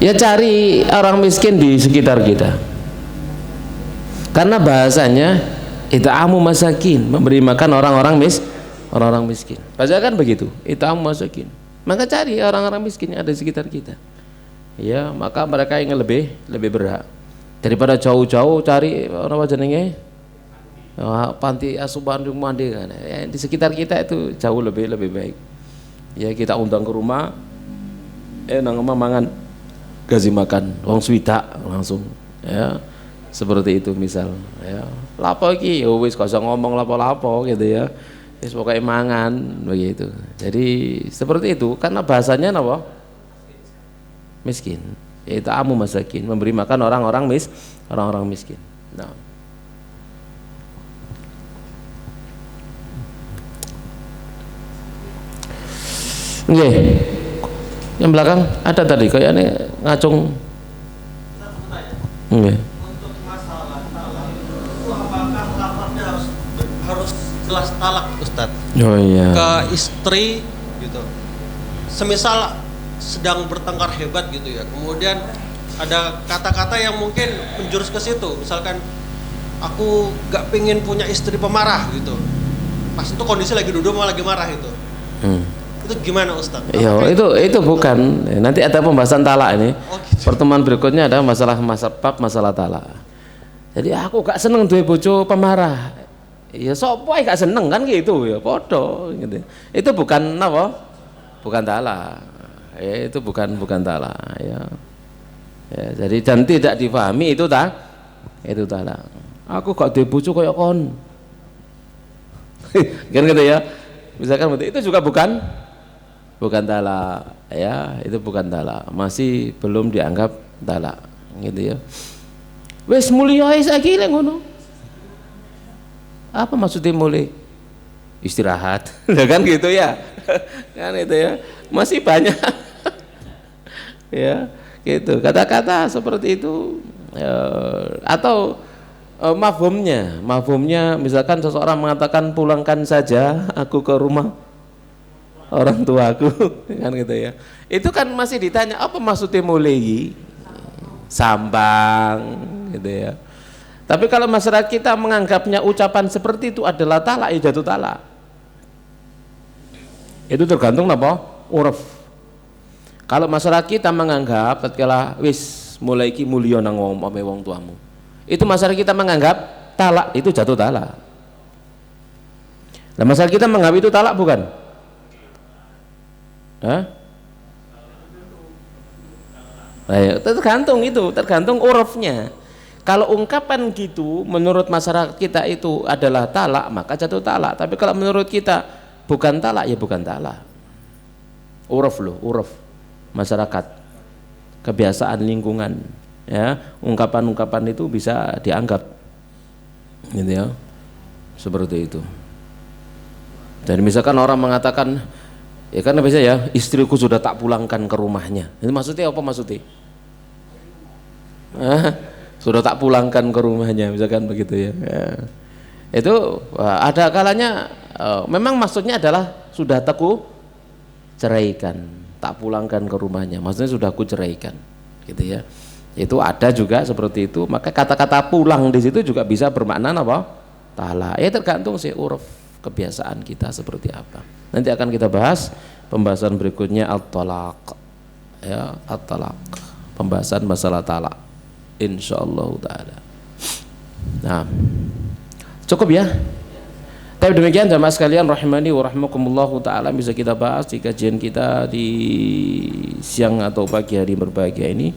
Ya cari orang miskin di sekitar kita. Karena bahasanya it'amu masakin, memberi makan orang-orang miskin. Bahasa kan begitu, it'amu masakin. Maka cari orang-orang miskin yang ada di sekitar kita. Ya, maka mereka yang lebih berhak. Daripada jauh-jauh cari orang apa jenenge? Panti asuhan rumah kan. Ya, di sekitar kita itu jauh lebih baik. Ya, kita undang ke rumah, nang mangan gaji makan wong swidak langsung, ya seperti itu misal, ya lapo iki wis gak usah ngomong lapo-lapo gitu ya, wis pokoke mangan begitu. Jadi seperti itu karena bahasanya napa miskin, yaitu amu masakin, memberi makan orang-orang miskin. Nah, nggih. Yang belakang ada tadi kayaknya ngacung. Nggih. Untuk masalah talak itu apakah lafadznya harus jelas talak Ustaz? Oh iya. Ke istri gitu. Semisal sedang bertengkar hebat gitu ya. Kemudian ada kata-kata yang mungkin menjurus ke situ. Misalkan aku gak pengen punya istri pemarah gitu. Pas itu kondisi lagi duduk malah lagi marah itu. Itu gimana Ustaz? Iya, itu bukan. Nanti ada pembahasan talak ini. Oh, gitu. Pertemuan berikutnya ada masalah talak. Jadi aku gak seneng duwe bojo pemarah. Ya sapa gak seneng kan gitu ya, padha gitu. Itu bukan apa? Bukan talak. Ya, itu bukan talak ya. Ya, jadi dan tidak difahami itu talak. Aku gak duwe bojo kaya kon. Kan gitu ya. Misalkan itu juga bukan talak ya, itu bukan talak, masih belum dianggap talak gitu ya. Wis mulya saiki lek ngono. Apa maksudnya mulai? Istirahat. Kan gitu ya. Kan itu ya. Masih banyak ya, gitu. Kata-kata seperti itu atau mafhumnya misalkan seseorang mengatakan pulangkan saja aku ke rumah orang tuaku kan gitu ya, itu kan masih ditanya apa maksudnya mulai sambang gitu ya. Tapi kalau masyarakat kita menganggapnya ucapan seperti itu adalah talak, ya jatuh talak. Itu tergantung apa? Uruf. Kalau masyarakat kita menganggap tatkala wis mulai ki mulya nang wong tuamu, itu masyarakat kita menganggap talak itu jatuh talak. Nah, masyarakat kita menganggap itu talak bukan? Tergantung urufnya. Kalau ungkapan gitu menurut masyarakat kita itu adalah talak, maka jatuh talak. Tapi kalau menurut kita bukan talak, ya bukan talak. Uruf masyarakat, kebiasaan lingkungan, ya ungkapan-ungkapan itu bisa dianggap, gitu ya, seperti itu. Jadi misalkan orang mengatakan ya kan biasa ya, istriku sudah tak pulangkan ke rumahnya. Itu maksudnya apa maksudnya? Sudah tak pulangkan ke rumahnya, misalkan begitu ya. Itu ada kalanya memang maksudnya adalah sudah aku ceraikan, tak pulangkan ke rumahnya, maksudnya sudah aku ceraikan, gitu ya. Itu ada juga seperti itu. Maka kata-kata pulang di situ juga bisa bermakna apa? Talak. Ya tergantung sih uruf kebiasaan kita seperti apa. Nanti akan kita bahas pembahasan berikutnya at-talaq. Ya, at-talaq. Pembahasan masalah talak. Insyaallah taala. Nah, cukup ya. Tapi demikian jamaah sekalian rahimani wa rahmakumullah taala, bisa kita bahas di kajian kita di siang atau pagi hari berbahagia ini.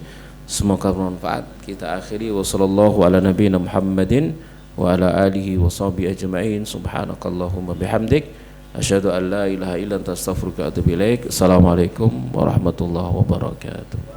Semoga bermanfaat. Kita akhiri wa sallallahu ala nabiyina Muhammadin wa ala alihi wa sahbihi ajma'in. Subhanakallahumma bihamdik asyhadu an la ilaha illa anta astaghfiruka wa atubu ilaik. Assalamualaikum warahmatullahi wabarakatuh.